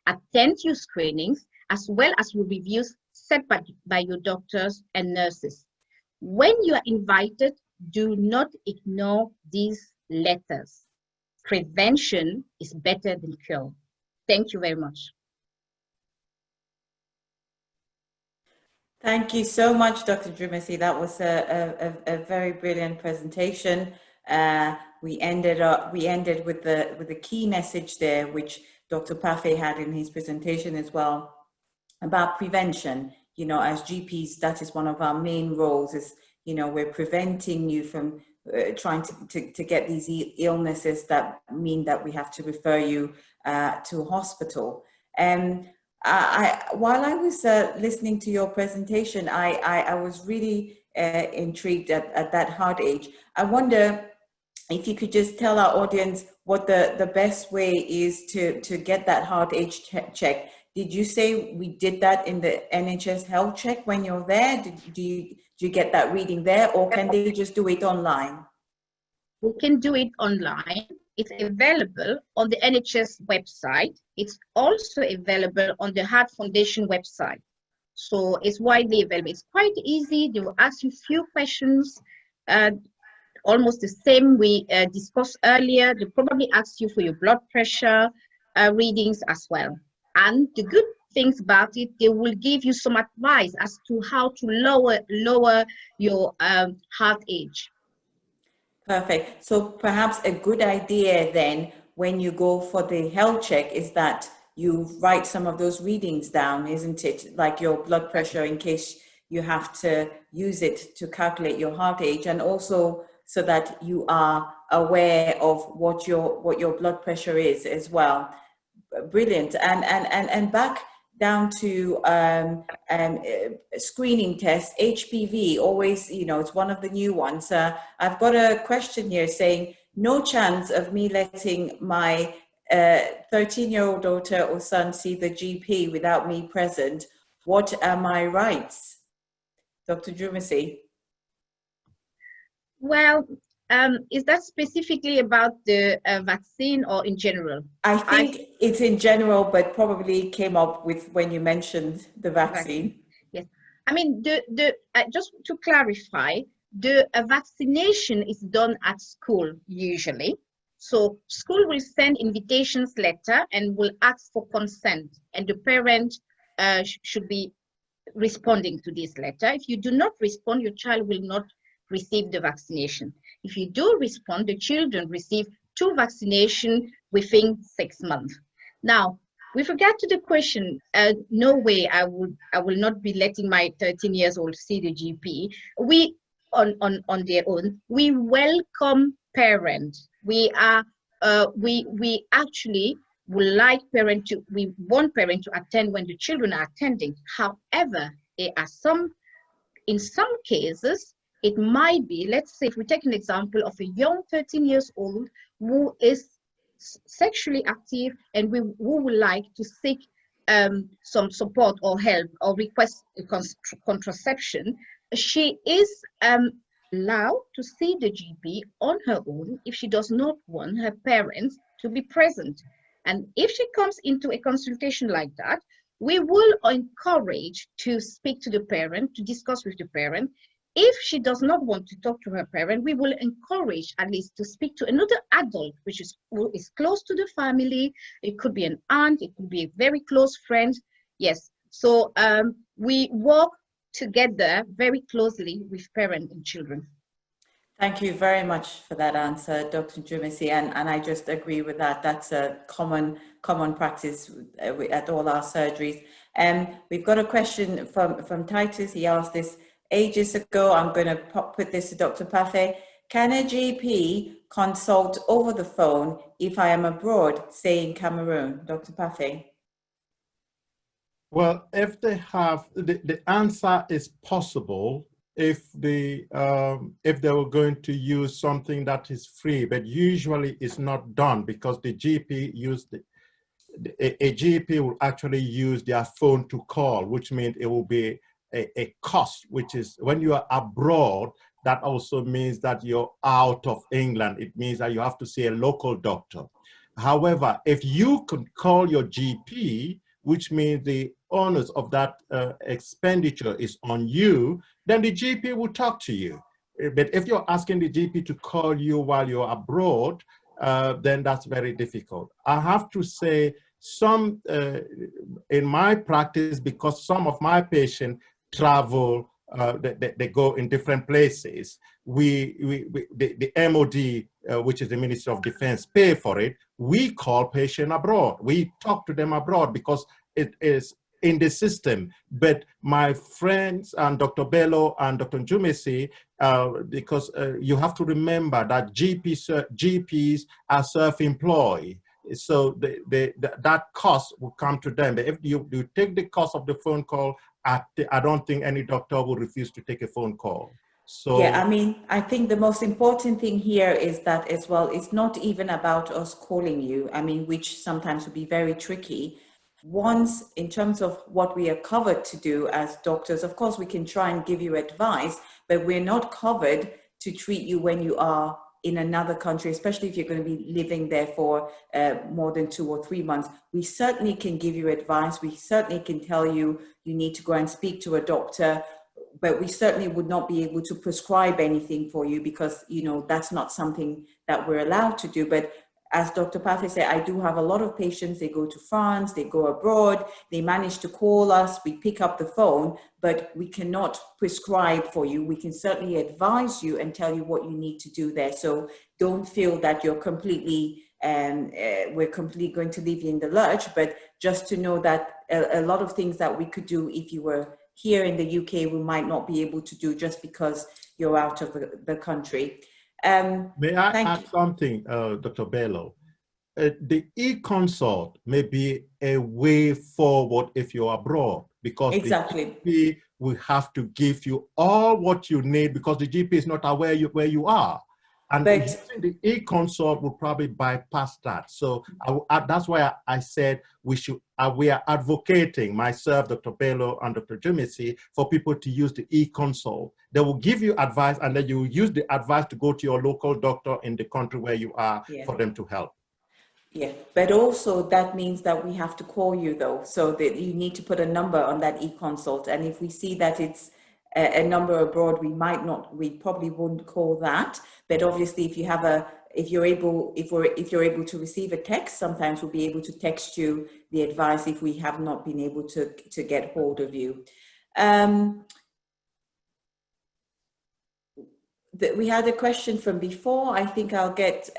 Attend your screenings as well as your reviews set by your doctors and nurses. When you are invited, do not ignore these letters. Prevention is better than cure. Thank you very much. Thank you so much, Dr. Jumesi. That was a very brilliant presentation. We ended with the key message there, which Dr. Pafe had in his presentation as well, about prevention. You know, as GPs, that is one of our main roles. Is, you know, we're preventing you from trying to get these illnesses that mean that we have to refer you to a hospital. While I was listening to your presentation, I was really intrigued at that heart age. I wonder if you could just tell our audience what the best way is to get that heart age check. Did you say we did that in the NHS health check when you're there? Do you get that reading there, or can they just do it online? We can do it online. It's available on the NHS website. It's also available on the Heart Foundation website. So it's widely available. It's quite easy. They will ask you a few questions, almost the same we discussed earlier. They probably ask you for your blood pressure readings as well. And the good things about it, they will give you some advice as to how to lower your heart age. Perfect. So perhaps a good idea then, when you go for the health check, is that you write some of those readings down, isn't it? Like your blood pressure, in case you have to use it to calculate your heart age, and also so that you are aware of what your blood pressure is as well. Brilliant. And back down to screening tests, HPV, always, you know, it's one of the new ones. I've got a question here saying, no chance of me letting my 13-year-old daughter or son see the GP without me present. What are my rights? Dr. Jumesi. Well, is that specifically about the vaccine or in general? I think it's in general, but probably came up with when you mentioned the vaccine. Yes, I mean, just to clarify, the vaccination is done at school usually. So school will send invitations letter and will ask for consent, and the parent should be responding to this letter. If you do not respond, your child will not receive the vaccination. If you do respond, the children receive 2 vaccinations within 6 months. Now, with regard to the question, no way I will not be letting my 13 years old see the GP. We on their own. We welcome parents. We actually would like we want parents to attend when the children are attending. However, in some cases, it might be, let's say if we take an example of a young 13 years old who is sexually active and who would like to seek some support or help or request contraception, she is allowed to see the GP on her own if she does not want her parents to be present. And if she comes into a consultation like that, we will encourage to speak to the parent, to discuss with the parent. If she does not want to talk to her parent, we will encourage at least to speak to another adult, who is close to the family. It could be an aunt, it could be a very close friend. Yes, so we work together very closely with parents and children. Thank you very much for that answer, Dr. Jumesi, and I just agree with that. That's a common practice at all our surgeries. We've got a question from Titus. He asked this ages ago. I'm going to put this to Dr. Pafe. Can a GP consult over the phone if I am abroad, say in Cameroon? Dr. Pafe? Well, if they have, the answer is possible if they were going to use something that is free, but usually it's not done because the GP a GP will actually use their phone to call, which means it will be a cost, which is when you are abroad, that also means that you're out of England. It means that you have to see a local doctor. However, if you could call your GP, which means the onus of that expenditure is on you, then the GP will talk to you. But if you're asking the GP to call you while you're abroad, then that's very difficult. I have to say, in my practice, because some of my patients travel, they go in different places, the MOD, which is the Ministry of Defense, pay for it. We call patients abroad. We talk to them abroad because it is in the system. But my friends and Dr. Bello and Dr. Jumesi, because you have to remember that GPs are self-employed. So that cost will come to them. But if you take the cost of the phone call, I don't think any doctor will refuse to take a phone call. So yeah, I mean, I think the most important thing here is that as well, it's not even about us calling you, I mean, which sometimes would be very tricky. Once, in terms of what we are covered to do as doctors, of course, we can try and give you advice, but we're not covered to treat you when you are in another country, especially if you're going to be living there for more than 2 or 3 months. We certainly can give you advice. We certainly can tell you you need to go and speak to a doctor, but we certainly would not be able to prescribe anything for you because, you know, that's not something that we're allowed to do. But as Dr. Pafe said, I do have a lot of patients, they go to France, they go abroad, they manage to call us, we pick up the phone, but we cannot prescribe for you. We can certainly advise you and tell you what you need to do there. So don't feel that you're completely, we're completely going to leave you in the lurch, but just to know that a lot of things that we could do if you were here in the UK, we might not be able to do just because you're out of the country. may I add something, Dr. Bello? The e-consult may be a way forward if you're abroad, because exactly. the GP will have to give you all what you need because the GP is not aware where you are. And using the e-consult will probably bypass that. So that's why I said we are advocating, myself, Dr. Bello, and Dr. Jumesi, for people to use the e-consult. They will give you advice, and then you will use the advice to go to your local doctor in the country where you are for them to help. Yeah, but also that means that we have to call you though, so that you need to put a number on that e-consult. And if we see that it's a number abroad, we probably won't call that. But obviously, if you're able to receive a text, sometimes we'll be able to text you the advice if we have not been able to get hold of you. We had a question from before. I think I'll get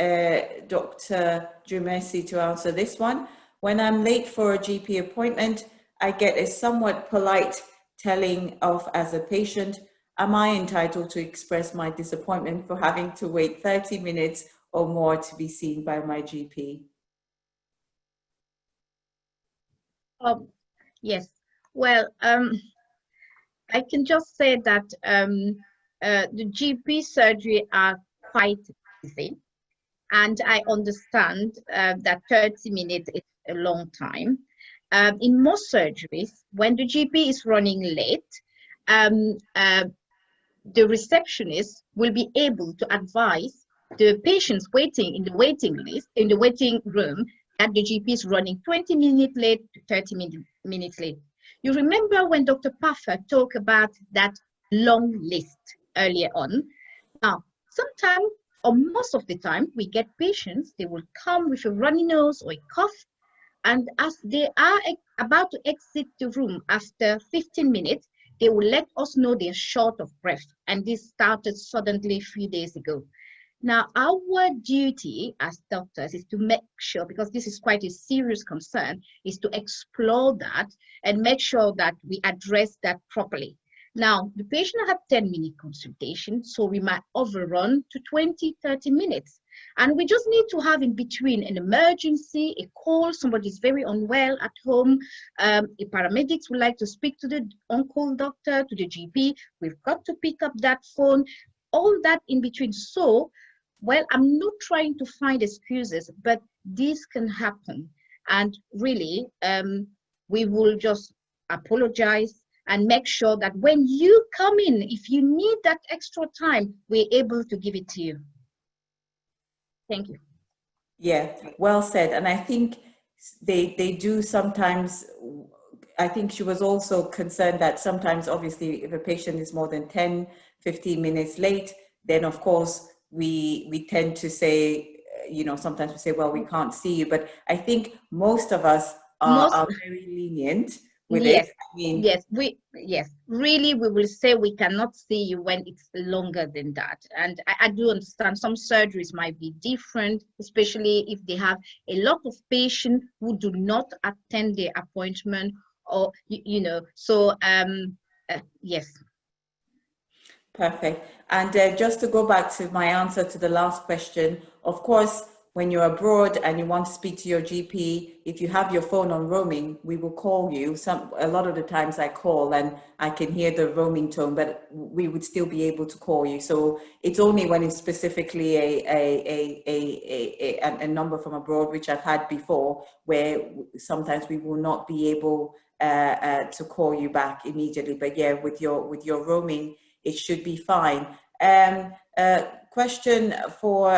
Dr. Jumesi to answer this one. When I'm late for a GP appointment, I get a somewhat polite telling off as a patient. Am I entitled to express my disappointment for having to wait 30 minutes or more to be seen by my GP? Yes. Well, I can just say that the GP surgery are quite busy, and I understand that 30 minutes is a long time. In most surgeries, when the GP is running late, the receptionist will be able to advise the patients waiting in the waiting room that the GP is running 20 minutes late to 30 minutes late. You remember when Dr. Puffer talked about that long list earlier on? Now, sometimes or most of the time, we get patients, they will come with a runny nose or a cough, and as they are about to exit the room after 15 minutes, they will let us know they're short of breath. And this started suddenly 3 days ago. Now, our duty as doctors is to make sure, because this is quite a serious concern, is to explore that and make sure that we address that properly. Now, the patient had 10-minute consultation, so we might overrun to 20, 30 minutes. And we just need to have in between an emergency, a call, somebody's very unwell at home, a paramedics would like to speak to the on-call doctor, to the GP. We've got to pick up that phone, all that in between. So, well, I'm not trying to find excuses, but this can happen. And really, we will just apologize and make sure that when you come in, if you need that extra time, we're able to give it to you. Thank you. Yeah, well said. And I think they do sometimes, I think she was also concerned that sometimes, obviously, if a patient is more than 10, 15 minutes late, then of course we tend to say, you know, sometimes we say, well, we can't see you. But I think most of us are very lenient with yes, it. I mean, yes, really, we will say we cannot see you when it's longer than that. And I do understand some surgeries might be different, especially if they have a lot of patients who do not attend their appointment, or you know. So yes. Perfect. And just to go back to my answer to the last question, of course, when you're abroad and you want to speak to your GP, if you have your phone on roaming, we will call you. A lot of the times I call and I can hear the roaming tone, but we would still be able to call you. So it's only when it's specifically a number from abroad, which I've had before, where sometimes we will not be able to call you back immediately. But yeah, with your roaming, it should be fine. Question for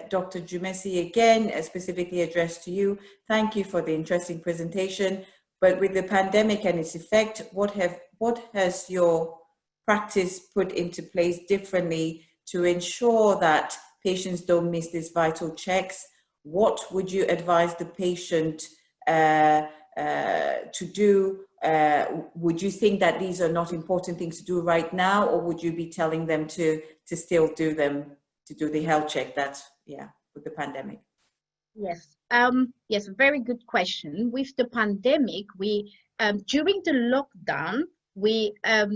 Dr. Jumesi again, specifically addressed to you. Thank you for the interesting presentation. But with the pandemic and its effect, what has your practice put into place differently to ensure that patients don't miss these vital checks? What would you advise the patient to do? Would you think that these are not important things to do right now, or would you be telling them to still do them, to do the health check? That's, yeah, with the pandemic. Yes, yes, very good question. With the pandemic, we during the lockdown, we have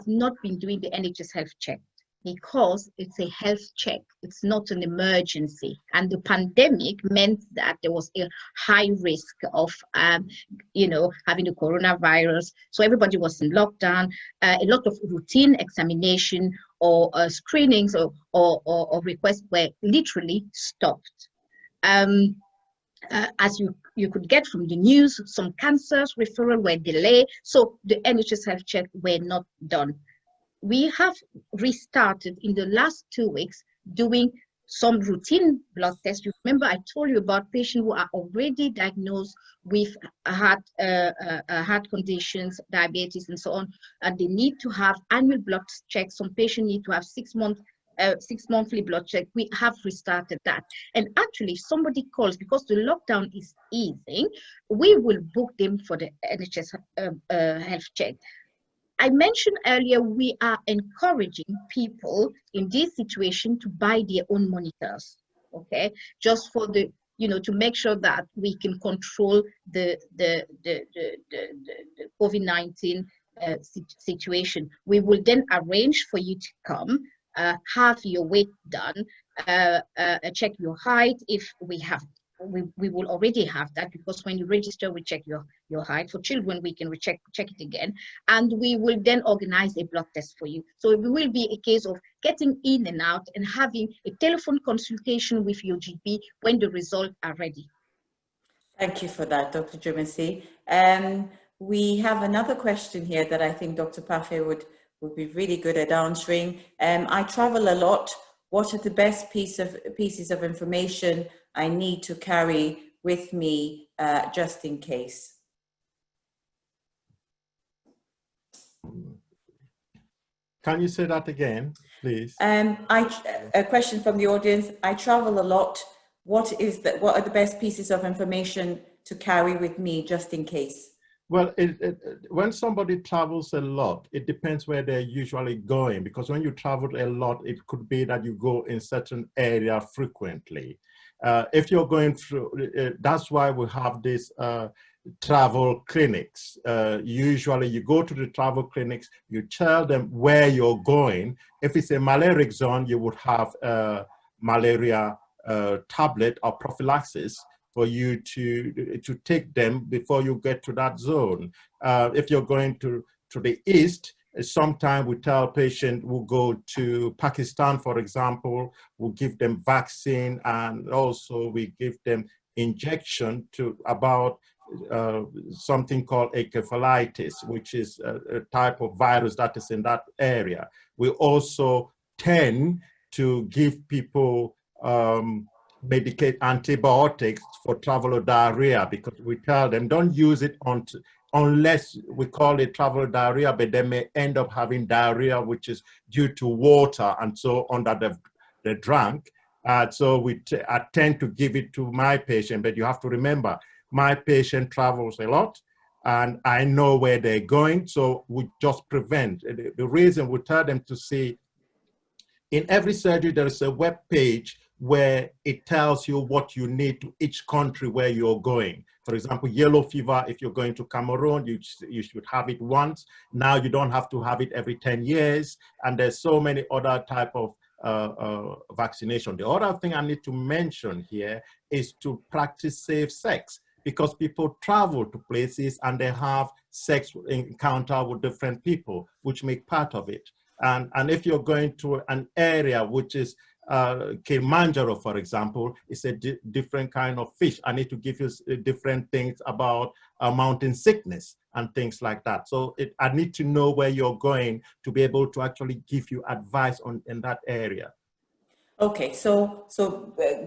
not been doing the NHS health check, because it's a health check, it's not an emergency. And the pandemic meant that there was a high risk of, you know, having the coronavirus. So everybody was in lockdown. A lot of routine examination or screenings or requests were literally stopped. As you could get from the news, some cancers referral were delayed. So the NHS health check were not done. We have restarted in the last 2 weeks doing some routine blood tests. You remember I told you about patients who are already diagnosed with heart conditions, diabetes, and so on, and they need to have annual blood checks. Some patients need to have 6 monthly blood check. We have restarted that. And actually, if somebody calls, because the lockdown is easing, we will book them for the NHS health check. I mentioned earlier, we are encouraging people in this situation to buy their own monitors, okay? Just for the, you know, to make sure that we can control the COVID-19 situation. We will then arrange for you to come, have your weight done, check your height if we have. We will already have that, because when you register, we check your height. For children, we can check it again, and we will then organize a blood test for you. So it will be a case of getting in and out and having a telephone consultation with your GP when the results are ready. Thank you for that, Dr. Jumesi. We have another question here that I think Dr. Pafe would be really good at answering. I travel a lot. What are the best pieces of information I need to carry with me just in case? Can you say that again, please? A question from the audience. I travel a lot. What are the best pieces of information to carry with me just in case? Well, when somebody travels a lot, it depends where they're usually going, because when you travel a lot, it could be that you go in certain area frequently. If you're going through, that's why we have this travel clinics. Usually you go to the travel clinics, you tell them where you're going. If it's a malaric zone, you would have a malaria tablet or prophylaxis for you to take them before you get to that zone. If you're going to the east, sometimes we tell patients who go to Pakistan, for example, we'll give them vaccine, and also we give them injection to about something called encephalitis, which is a type of virus that is in that area. We also tend to give people antibiotics for travel diarrhea, because we tell them don't use it unless we call it travel diarrhea, but they may end up having diarrhea which is due to water and so on that they've drank. So I tend to give it to my patient, but you have to remember, my patient travels a lot and I know where they're going, so we just prevent. The reason we tell them to see, in every surgery there is a web page where it tells you what you need to each country where you're going. For example, yellow fever, if you're going to Cameroon, you should have it once. Now you don't have to have it every 10 years. And there's so many other type of vaccination. The other thing I need to mention here is to practice safe sex, because people travel to places and they have sex encounter with different people, which make part of it. And if you're going to an area which is Kilimanjaro, for example, it's a different kind of fish. I need to give you different things about mountain sickness and things like that. So I need to know where you're going to be able to actually give you advice in that area. Okay, so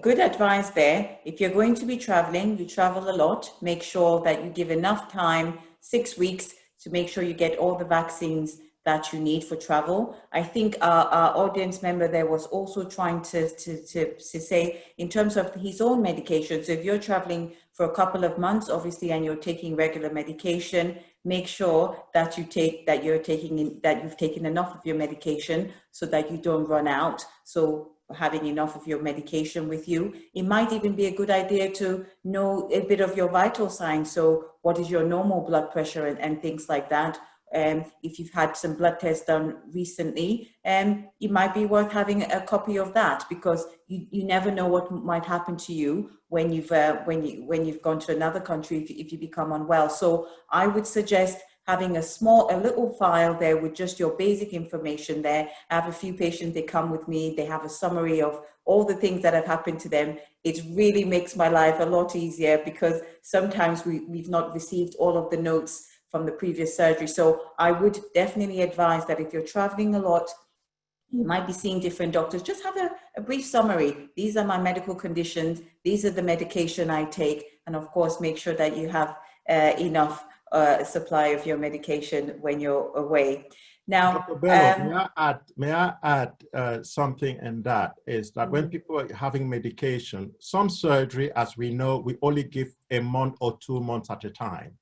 good advice there. If you're going to be traveling, you travel a lot, make sure that you give enough time, 6 weeks, to make sure you get all the vaccines that you need for travel. I think our audience member there was also trying to say, in terms of his own medication, so if you're traveling for a couple of months, obviously, and you're taking regular medication, make sure that you've taken enough of your medication so that you don't run out. So having enough of your medication with you. It might even be a good idea to know a bit of your vital signs. So what is your normal blood pressure and things like that. If you've had some blood tests done recently, it might be worth having a copy of that, because you never know what might happen to you when you've gone to another country if you become unwell. So I would suggest having a little file there with just your basic information there. I have a few patients, they come with me, they have a summary of all the things that have happened to them. It really makes my life a lot easier, because sometimes we've not received all of the notes from the previous surgery. So I would definitely advise that if you're traveling a lot, you might be seeing different doctors, just have a brief summary. These are my medical conditions, these are the medication I take, and of course make sure that you have enough supply of your medication when you're away. Now, Dr. Bello, may I add something in that, is that when people are having medication, some surgery, as we know, we only give a month or 2 months at a time.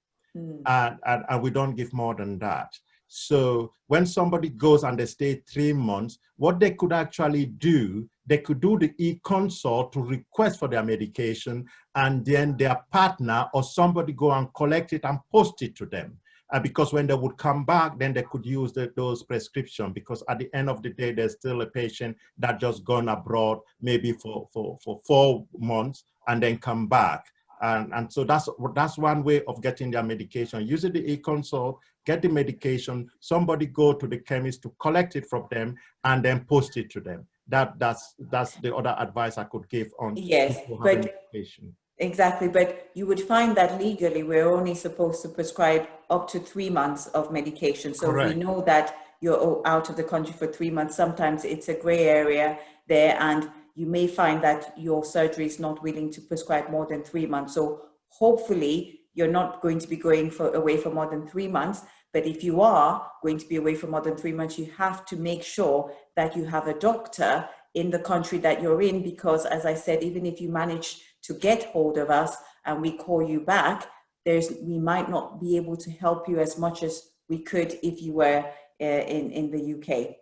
And we don't give more than that. So when somebody goes and they stay 3 months, what they could actually do, they could do the e-consult to request for their medication, and then their partner or somebody go and collect it and post it to them. Because when they would come back, then they could use those prescriptions, because at the end of the day, there's still a patient that just gone abroad, maybe for 4 months and then come back. And so that's one way of getting their medication. Using the e-consult, get the medication, somebody go to the chemist to collect it from them and then post it to them. That's the other advice I could give on people having medication. Exactly, but you would find that legally we're only supposed to prescribe up to 3 months of medication. So Correct. If we know that you're out of the country for 3 months, sometimes it's a gray area there, and you may find that your surgery is not willing to prescribe more than 3 months. So hopefully you're not going to be going away for more than 3 months. But if you are going to be away for more than 3 months, you have to make sure that you have a doctor in the country that you're in, because as I said, even if you manage to get hold of us and we call you back, we might not be able to help you as much as we could if you were in the UK.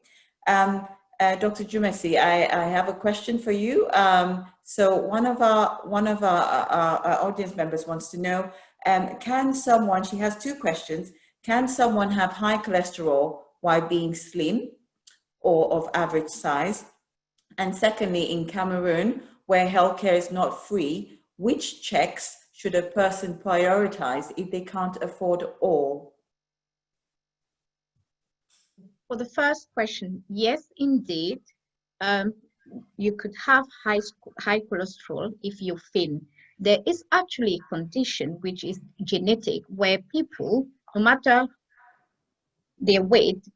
Dr. Jumesi, I have a question for you. So one of our audience members wants to know, Can someone, she has two questions, can someone have high cholesterol while being slim or of average size? And secondly, in Cameroon, where healthcare is not free, which checks should a person prioritize if they can't afford all? For the first question, yes, indeed, you could have high cholesterol if you're thin. There is actually a condition which is genetic, where people, no matter their weight,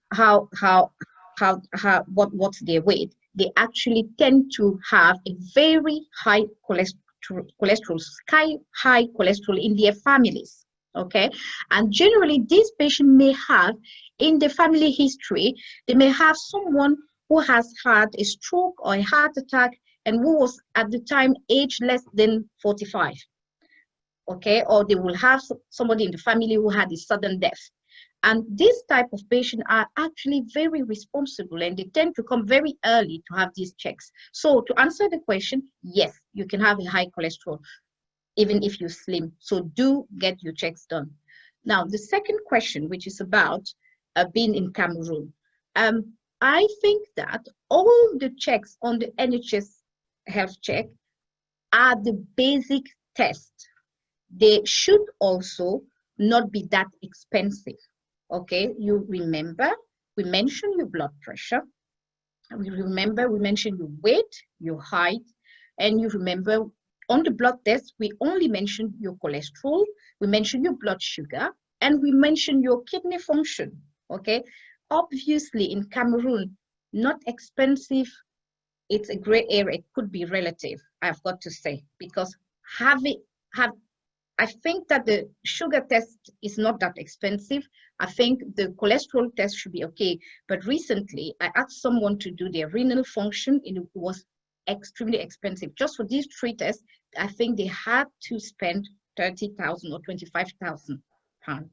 what's their weight, they actually tend to have a very high cholesterol, sky high cholesterol in their families. Okay, and generally these patients may have in the family history, they may have someone who has had a stroke or a heart attack and who was at the time aged less than 45. Okay, or they will have somebody in the family who had a sudden death. And this type of patient are actually very responsible, and they tend to come very early to have these checks. So to answer the question, yes, you can have a high cholesterol, even if you're slim. So do get your checks done. Now, the second question, which is about being in Cameroon. I think that all the checks on the NHS health check are the basic test. They should also not be that expensive. Okay, you remember, we mentioned your blood pressure. We mentioned your weight, your height, and you remember on the blood test, we only mentioned your cholesterol, we mentioned your blood sugar, and we mentioned your kidney function. Okay, obviously in Cameroon, not expensive, it's a gray area, it could be relative, I've got to say, because I think that the sugar test is not that expensive. I think the cholesterol test should be okay. But recently, I asked someone to do their renal function, and it was extremely expensive. Just for these 3 tests, I think they had to spend 30,000 or 25,000 pounds.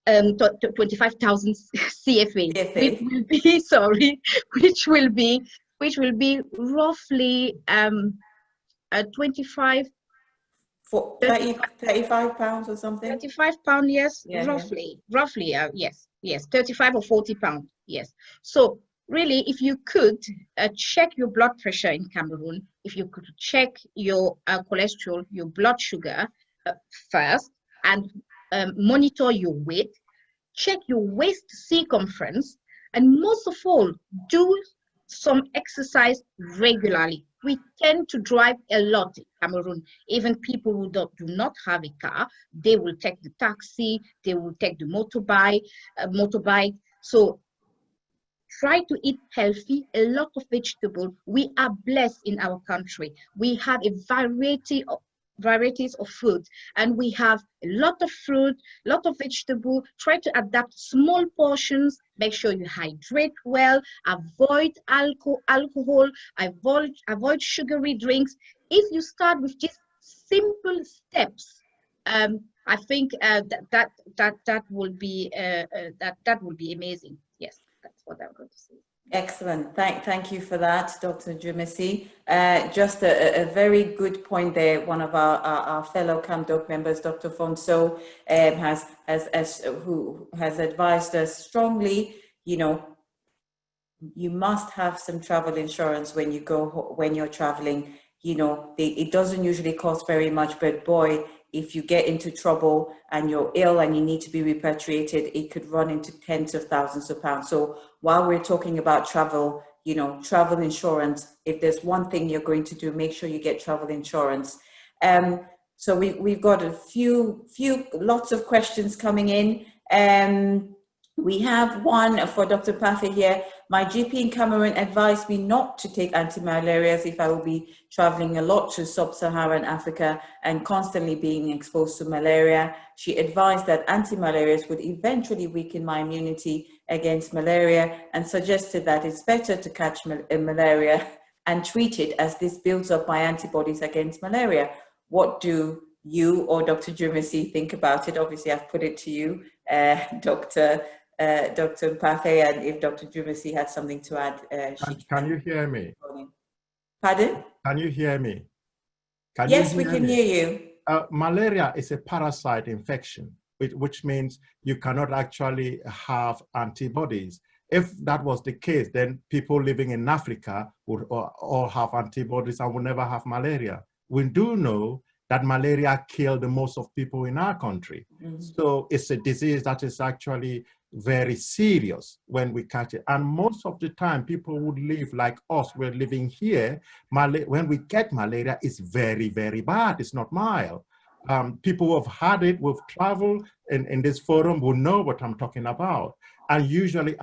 25,000 CFA, which will be, sorry, which will be roughly 25. For 35 pounds or something? 35 pounds, yes, yeah, roughly, yes, 35 or 40 pounds, yes. So really, if you could check your blood pressure in Cameroon, if you could check your cholesterol, your blood sugar first, and monitor your weight, check your waist circumference, and most of all, do some exercise regularly. We tend to drive a lot in Cameroon. Even people who do not have a car, they will take the taxi, they will take the motorbike. So try to eat healthy, a lot of vegetable. We are blessed in our country. We have a varieties of food, and we have a lot of fruit, a lot of vegetable. Try to adapt small portions, make sure you hydrate well, avoid alcohol, avoid sugary drinks. If you start with just simple steps, I think that will be amazing. Yes, that's what I'm going to say. Excellent. Thank you for that, Dr. Jumisi. Just a very good point there. One of our fellow CamDoc members, Dr. Fonso, who has advised us strongly, you know, you must have some travel insurance when you're traveling. You know, it doesn't usually cost very much, but boy, if you get into trouble and you're ill and you need to be repatriated, it could run into tens of thousands of pounds. So while we're talking about travel, you know, travel insurance, if there's one thing you're going to do, make sure you get travel insurance. So we've got lots of questions coming in. We have one for Dr. Pafe here. My GP in Cameroon advised me not to take anti-malarials if I will be traveling a lot to sub-Saharan Africa and constantly being exposed to malaria. She advised that anti-malarials would eventually weaken my immunity against malaria and suggested that it's better to catch malaria and treat it, as this builds up my antibodies against malaria. What do you or Dr. Jumisi think about it? Obviously, I've put it to you, Dr. Pafe, and if Dr. Jumisi had something to add, can you hear me? Pardon? Can you hear me? Yes, we can hear you. malaria is a parasite infection, which means you cannot actually have antibodies. If that was the case, then people living in Africa would all have antibodies and would never have malaria. We do know that malaria killed the most of people in our country. Mm-hmm. So it's a disease that is actually very serious when we catch it. And most of the time, people would live like us. We're living here. When we get malaria, it's very, very bad. It's not mild. People who have had it, who've traveled in this forum will know what I'm talking about. And usually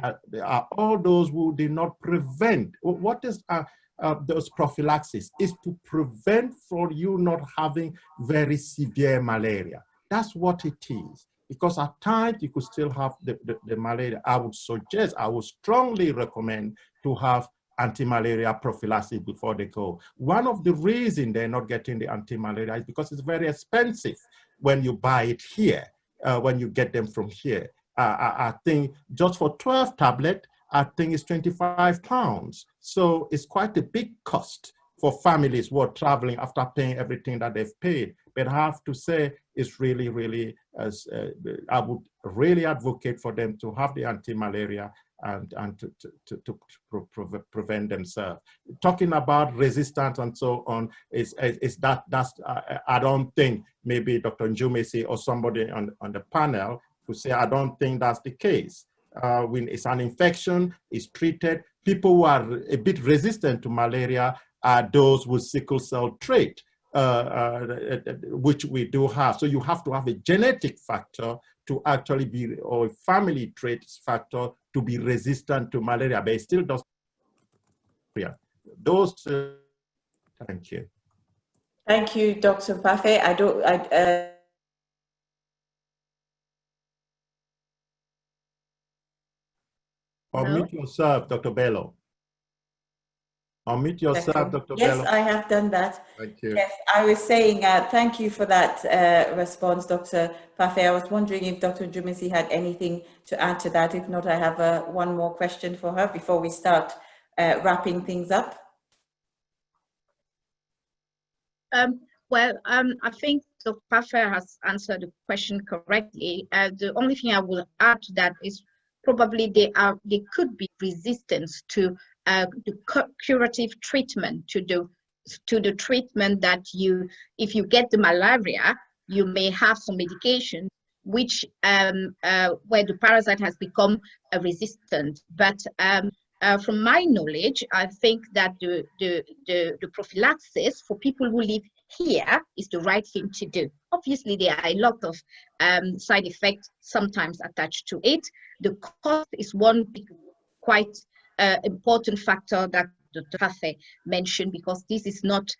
are all those who did not prevent. What is those prophylaxis? Is to prevent for you not having very severe malaria. That's what it is. Because at times you could still have the malaria. I would strongly recommend to have anti-malaria prophylaxis before they go. One of the reasons they're not getting the anti-malaria is because it's very expensive when you buy it here, when you get them from here. I think just for 12 tablets, I think it's £25. So it's quite a big cost for families who are traveling after paying everything that they've paid. But I have to say, it's really, really, I would really advocate for them to have the anti-malaria and to prevent themselves. Talking about resistance and so on, I don't think maybe Dr. Njumesi or somebody on the panel would say, I don't think that's the case. When it's an infection, it's treated. People who are a bit resistant to malaria are those with sickle cell trait, which we do have. So you have to have a genetic factor to actually be, or a family trait factor to be resistant to malaria, but it still does. Yeah, those. Thank you. Thank you, Dr. Pafe. Unmute yourself, Dr. Bello. Unmute yourself, Dr. Yes, Bello. I have done that. Thank you. Yes, I was saying thank you for that response, Dr. Pafe. I was wondering if Dr. Njumisi had anything to add to that. If not, I have one more question for her before we start wrapping things up. I think Dr. Pafe has answered the question correctly. The only thing I will add to that is probably they could be resistance to the curative treatment, to the treatment that if you get the malaria, you may have some medication which where the parasite has become resistant. But from my knowledge, I think that the prophylaxis for people who live here is the right thing to do. Obviously, there are a lot of side effects sometimes attached to it. The cost is one big, quite important factor that Dr. Pafe mentioned, because this is not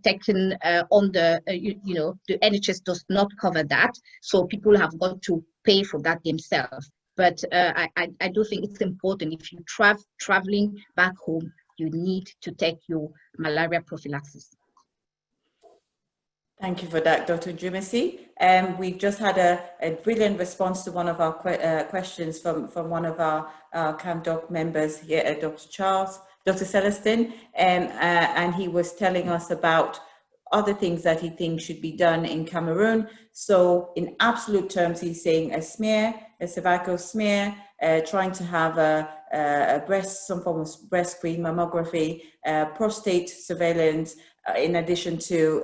taken on the the NHS does not cover that, so people have got to pay for that themselves. But I do think it's important, if you traveling back home, you need to take your malaria prophylaxis. Thank you for that, Dr. Njumisi. We've just had a brilliant response to one of our questions from one of our CamDoc members here, Dr. Celestin, and he was telling us about other things that he thinks should be done in Cameroon. So in absolute terms, he's saying a cervical smear, trying to have some form of breast screen mammography, prostate surveillance, in addition to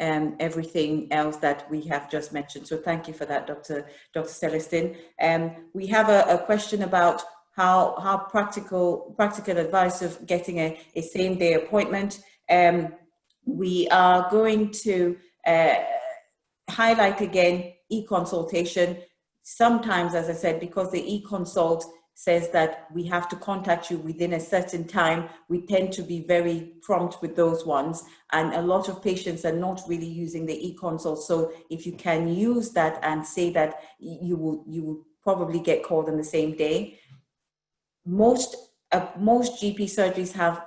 everything else that we have just mentioned. So thank you for that, Dr. Celestin. We have a question about how practical advice of getting a same-day appointment. We are going to highlight again e-consultation. Sometimes, as I said, because the e-consult says that we have to contact you within a certain time, we tend to be very prompt with those ones. And a lot of patients are not really using the e-consult. So if you can use that and say that you will probably get called on the same day. Most GP surgeries have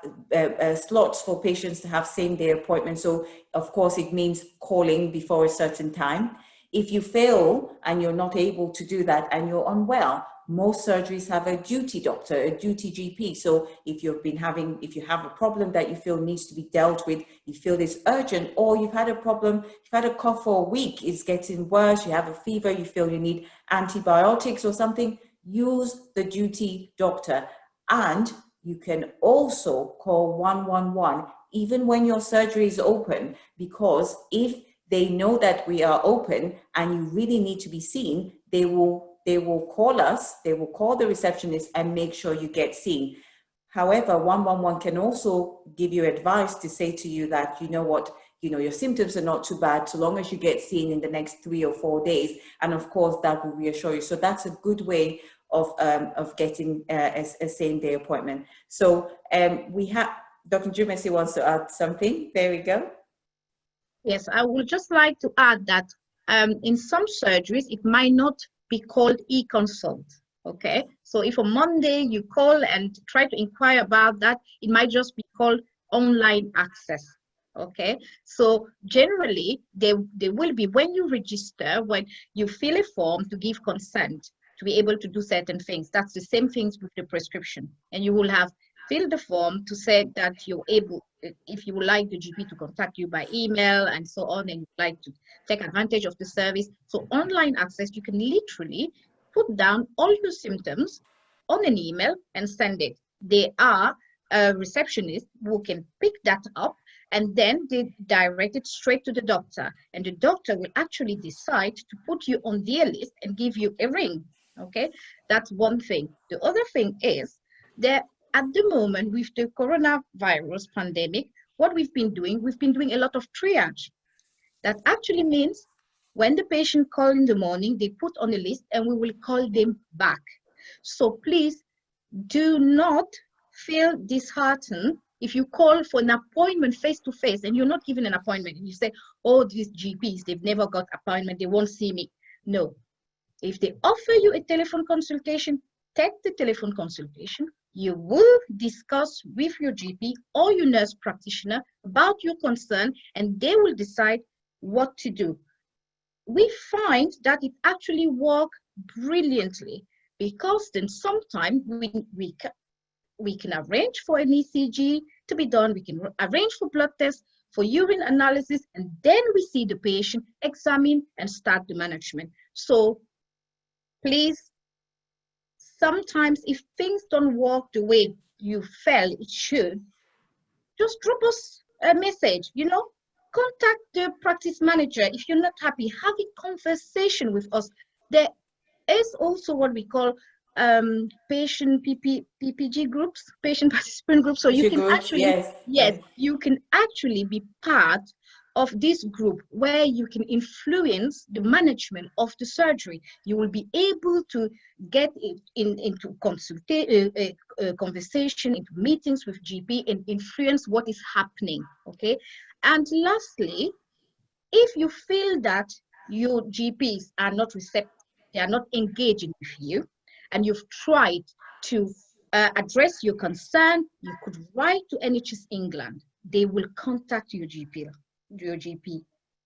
slots for patients to have same-day appointments. So, of course, it means calling before a certain time. If you fail and you're not able to do that and you're unwell, most surgeries have a duty doctor, a duty GP. So if you have a problem that you feel needs to be dealt with, you feel it's urgent, or you've had a problem, you've had a cough for a week, it's getting worse, you have a fever, you feel you need antibiotics or something, use the duty doctor. And you can also call 111 even when your surgery is open, because if they know that we are open and you really need to be seen, they will call us, they will call the receptionist and make sure you get seen. However, 111 can also give you advice to say to you that, you know what, your symptoms are not too bad so long as you get seen in the next 3 or 4 days. And of course, that will reassure you. So that's a good way of getting a same-day appointment. So we have, Dr. Jumesi wants to add something. There we go. Yes, I would just like to add that in some surgeries, it might not be called e-consult. Okay, so if on Monday you call and try to inquire about that, it might just be called online access. Okay, so generally they will be, when you register, when you fill a form to give consent to be able to do certain things, that's the same things with the prescription, and you will have filled the form to say that you're able, if you would like the GP to contact you by email and so on, and you'd like to take advantage of the service. So online access, you can literally put down all your symptoms on an email and send it. There are receptionists who can pick that up, and then they direct it straight to the doctor, and the doctor will actually decide to put you on their list and give you a ring. Okay, that's one thing. The other thing is that at the moment with the coronavirus pandemic, what we've been doing a lot of triage. That actually means when the patient calls in the morning, they put on a list and we will call them back. So please do not feel disheartened if you call for an appointment face-to-face and you're not given an appointment and you say, oh, these GPs, they've never got appointment, they won't see me. No. If they offer you a telephone consultation, take the telephone consultation. You will discuss with your GP or your nurse practitioner about your concern, and they will decide what to do. We find that it actually works brilliantly, because then sometimes we can arrange for an ECG to be done, we can arrange for blood tests, for urine analysis, and then we see the patient, examine, and start the management. So please, sometimes if things don't work the way you felt it should, just drop us a message, contact the practice manager. If you're not happy, have a conversation with us. There is also what we call patient PPG groups, patient participant groups. So you can actually, yes, you can actually be part of this group where you can influence the management of the surgery. You will be able to get into conversation, into meetings with GP, and influence what is happening. Okay. And lastly, if you feel that your GPs are not receptive, they are not engaging with you, and you've tried to address your concern, you could write to NHS England. They will contact your GP,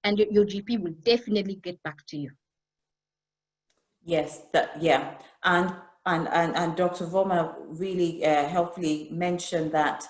and your GP will definitely get back to you. Yes, and Dr. Voma really helpfully mentioned that,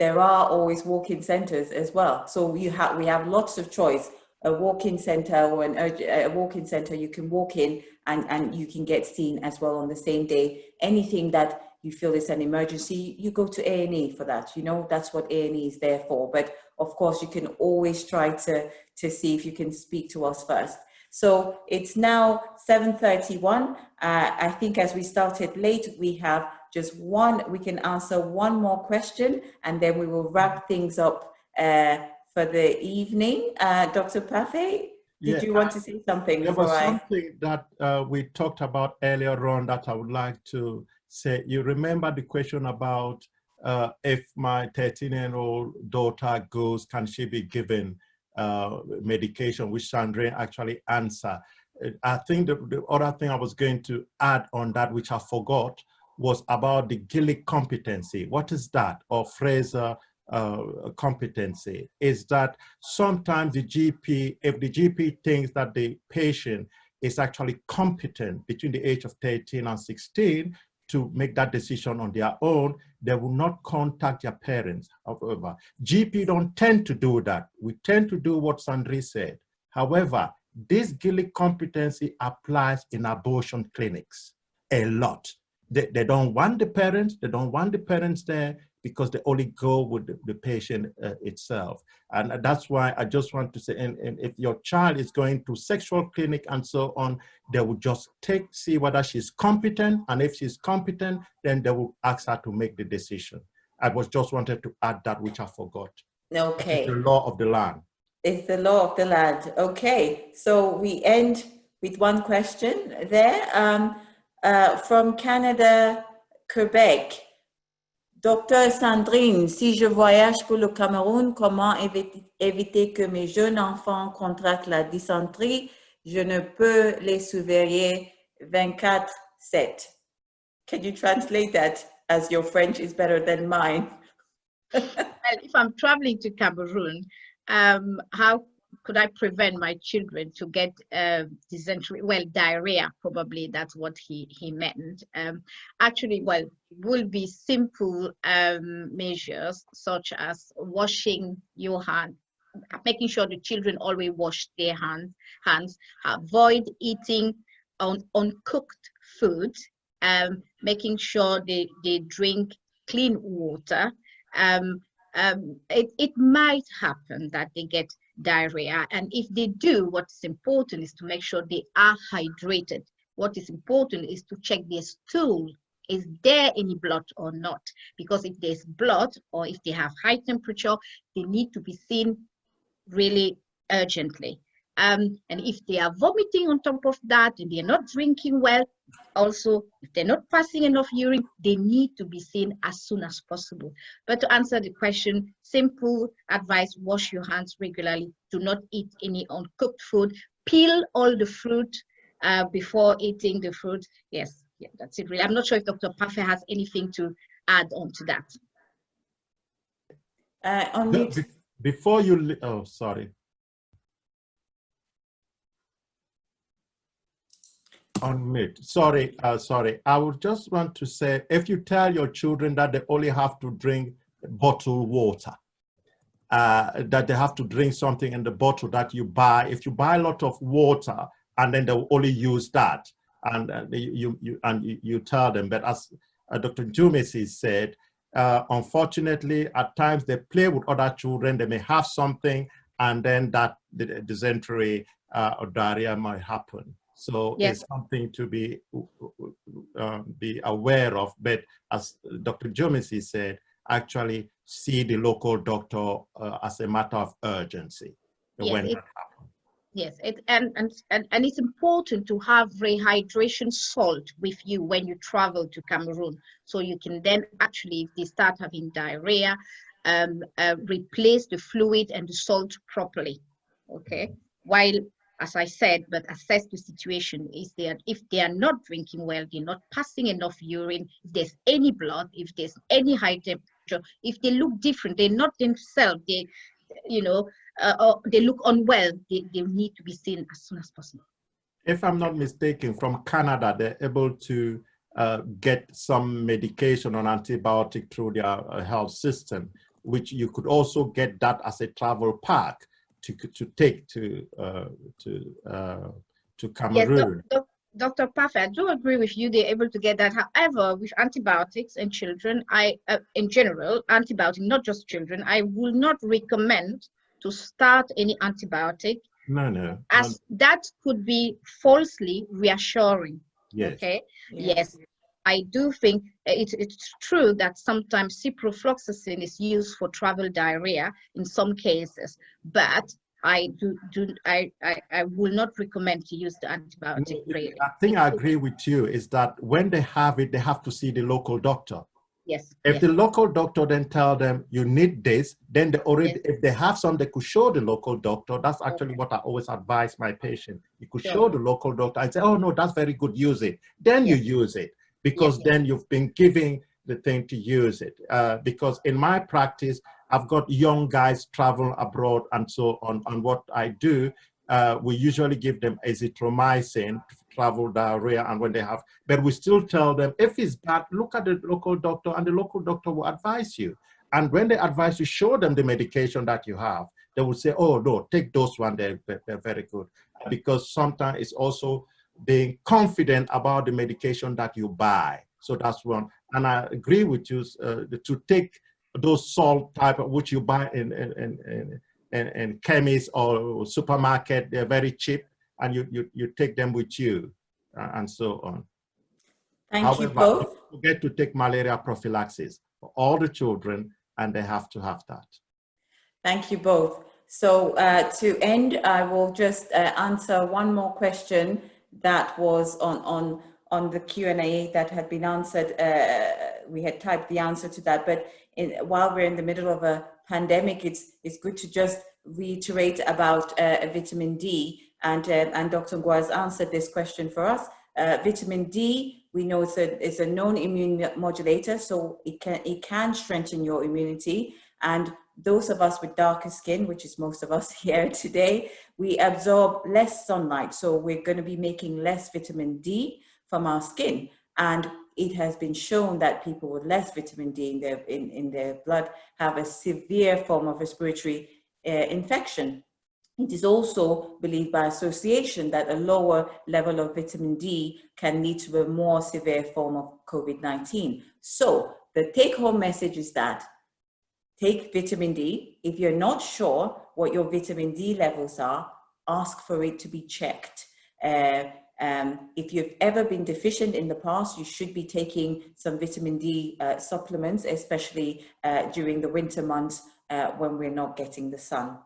there are always walk-in centers as well. So we have lots of choice. A walk-in center or a walk-in center, you can walk in and you can get seen as well on the same day. Anything that you feel is an emergency, you go to A&E for that. That's what A&E is there for. But of course, you can always try to see if you can speak to us first. So it's now 7:31. I think as we started late, we have just we can answer one more question, and then we will wrap things up for the evening. Dr. Pafe, did you want to say something? There was something that we talked about earlier on that I would like to say. You remember the question about if my 13-year-old daughter goes, can she be given medication, which Sandrine actually answered. I think the other thing I was going to add on that, which I forgot, was about the Gillick competency. What is that? Or Fraser competency? Is that sometimes the GP, if the GP thinks that the patient is actually competent between the age of 13 and 16 to make that decision on their own, they will not contact their parents. However, GP don't tend to do that. We tend to do what Sandri said. However, this GILIC competency applies in abortion clinics a lot. They don't want the parents, there because they only go with the patient itself. And that's why I just want to say, and if your child is going to sexual clinic and so on, they will just see whether she's competent, and if she's competent, then they will ask her to make the decision. I just wanted to add that, which I forgot. Okay. It's the law of the land. It's the law of the land. Okay, so we end with one question there. From Canada, Quebec. Docteur Sandrine, si je voyage pour le Cameroun, comment éviter que mes jeunes enfants contractent la dysenterie? Je ne peux les surveiller 24/7. Can you translate that, as your French is better than mine? Well, if I'm traveling to Cameroon, how could I prevent my children to get dysentery? Well, diarrhea, probably that's what he meant. Actually, well, will be simple measures such as washing your hands, making sure the children always wash their hands, avoid eating uncooked food, making sure they drink clean water. It might happen that they get diarrhea, and if they do, what's important is to make sure they are hydrated. What is important is to check their stool. Is there any blood or not? Because if there's blood, or if they have high temperature, they need to be seen really urgently. And if they are vomiting on top of that, and they're not drinking well, also, if they're not passing enough urine, they need to be seen as soon as possible. But to answer the question, simple advice: wash your hands regularly. Do not eat any uncooked food. Peel all the fruit before eating the fruit. Yes, yeah, that's it really. I'm not sure if Dr. Parfait has anything to add on to that. Before you, oh, sorry. On mute. Sorry. I would just want to say, if you tell your children that they only have to drink bottled water, that they have to drink something in the bottle that you buy, if you buy a lot of water and then they'll only use that, and you tell them. But as Dr. Jumesi said, unfortunately, at times they play with other children. They may have something, and then that the dysentery or diarrhea might happen. So yes, it's something to be aware of. But as Dr. Jomisi said, actually see the local doctor as a matter of urgency when that happens. Yes, and it's important to have rehydration salt with you when you travel to Cameroon, so you can then actually, if they start having diarrhea, replace the fluid and the salt properly. Okay, while, as I said, but assess the situation. Is that if they are not drinking well, they're not passing enough urine, if there's any blood, if there's any high temperature, if they look different, they're not themselves, they, or they look unwell, they need to be seen as soon as possible. If I'm not mistaken, from Canada, they're able to get some medication on antibiotic through their health system, which you could also get that as a travel pack to take to Cameroon. Yes, Dr. Parfait, I do agree with you. They're able to get that. However, with antibiotics in children, in general, antibiotic, not just children, I will not recommend to start any antibiotic. No. As that could be falsely reassuring. Yes. Okay. Yes. I do think it's true that sometimes ciprofloxacin is used for travel diarrhea in some cases, but I will not recommend to use the antibiotic. Really. I think I agree with you, is that when they have it, they have to see the local doctor. Yes. If the local doctor then tell them you need this, then they already, if they have some, they could show the local doctor. That's actually what I always advise my patient. You could show the local doctor and say, oh no, that's very good, use it. Then you use it, because then you've been giving the thing to use it. Because in my practice, I've got young guys travel abroad and so on. And what I do we usually give them azithromycin, travel diarrhea, and when they have, but we still tell them, if it's bad, look at the local doctor, and the local doctor will advise you. And when they advise you, show them the medication that you have. They will say, oh, no, take those one, they're very good. Because sometimes it's also being confident about the medication that you buy. So that's one. And I agree with you to take those salt type of which you buy in chemists or supermarket. They're very cheap, and you take them with you, and so on. Thank you both. Don't forget to take malaria prophylaxis for all the children, and they have to have that. Thank you both. So to end, I will just answer one more question that was on the Q&A that had been answered. We had typed the answer to that, but while we're in the middle of a pandemic, it's good to just reiterate about vitamin D. And Dr. Ngwa has answered this question for us. Vitamin D, we know it's a known immune modulator, so it can strengthen your immunity. And those of us with darker skin, which is most of us here today, we absorb less sunlight. So we're going to be making less vitamin D from our skin. And it has been shown that people with less vitamin D in their blood have a severe form of respiratory infection. It is also believed by association that a lower level of vitamin D can lead to a more severe form of COVID-19. So the take-home message is that take vitamin D. If you're not sure what your vitamin D levels are, ask for it to be checked. If you've ever been deficient in the past, you should be taking some vitamin D supplements, especially during the winter months when we're not getting the sun.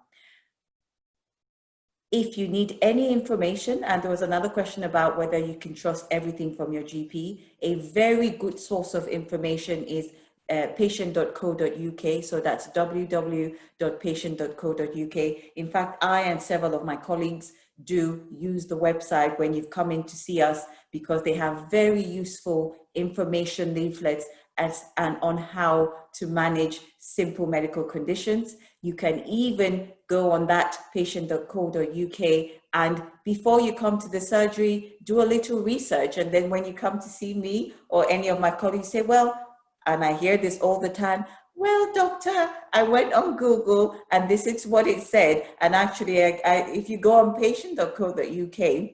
If you need any information, and there was another question about whether you can trust everything from your GP, a very good source of information is patient.co.uk. So that's www.patient.co.uk. In fact, I and several of my colleagues do use the website when you've come in to see us, because they have very useful information leaflets and on how to manage simple medical conditions. You can even go on that patient.co.uk, and before you come to the surgery, do a little research. And then when you come to see me or any of my colleagues, say, well, and I hear this all the time, well, doctor, I went on Google and this is what it said. And actually, if you go on patient.co.uk,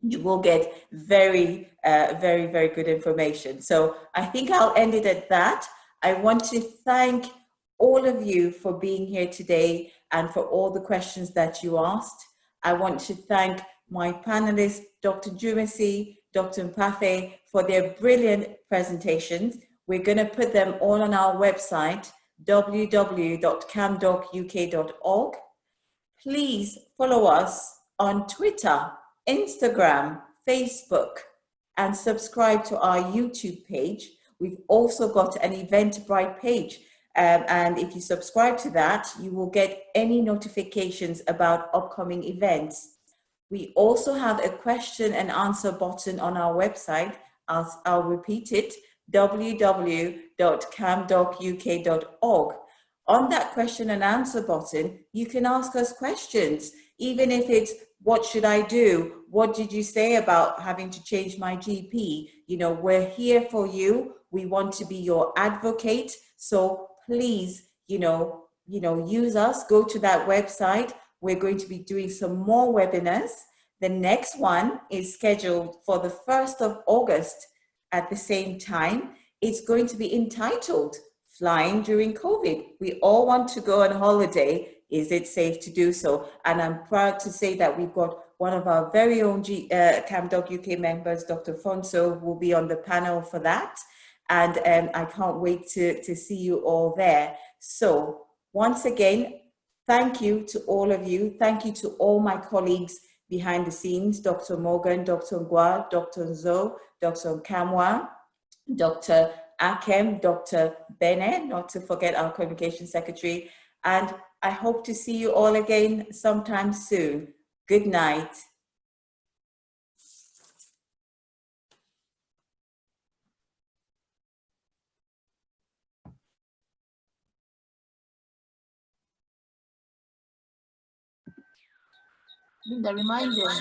you will get very, very good information. So I think I'll end it at that. I want to thank all of you for being here today and for all the questions that you asked. I want to thank my panelists, Dr. Jumisi, Dr. Mpathe, for their brilliant presentations. We're going to put them all on our website, www.camdocuk.org. Please follow us on Twitter, Instagram, Facebook, and subscribe to our YouTube page. We've also got an Eventbrite page. And if you subscribe to that, you will get any notifications about upcoming events. We also have a question and answer button on our website. I'll repeat it, www.camdocuk.org. On that question and answer button, you can ask us questions, even if it's, what should I do? What did you say about having to change my GP? You know, we're here for you. We want to be your advocate. So please, use us, go to that website. We're going to be doing some more webinars. The next one is scheduled for the 1st of August at the same time. It's going to be entitled Flying During COVID. We all want to go on holiday. Is it safe to do so? And I'm proud to say that we've got one of our very own CamDocUK members, Dr. Fonso, will be on the panel for that. And I can't wait to see you all there. So once again, thank you to all of you. Thank you to all my colleagues behind the scenes, Dr. Morgan, Dr. Ngwa, Dr. Nzo, Dr. Kamwa, Dr. Akem, Dr. Bene, not to forget our communication secretary. And I hope to see you all again sometime soon. Good night. Linda, remind them.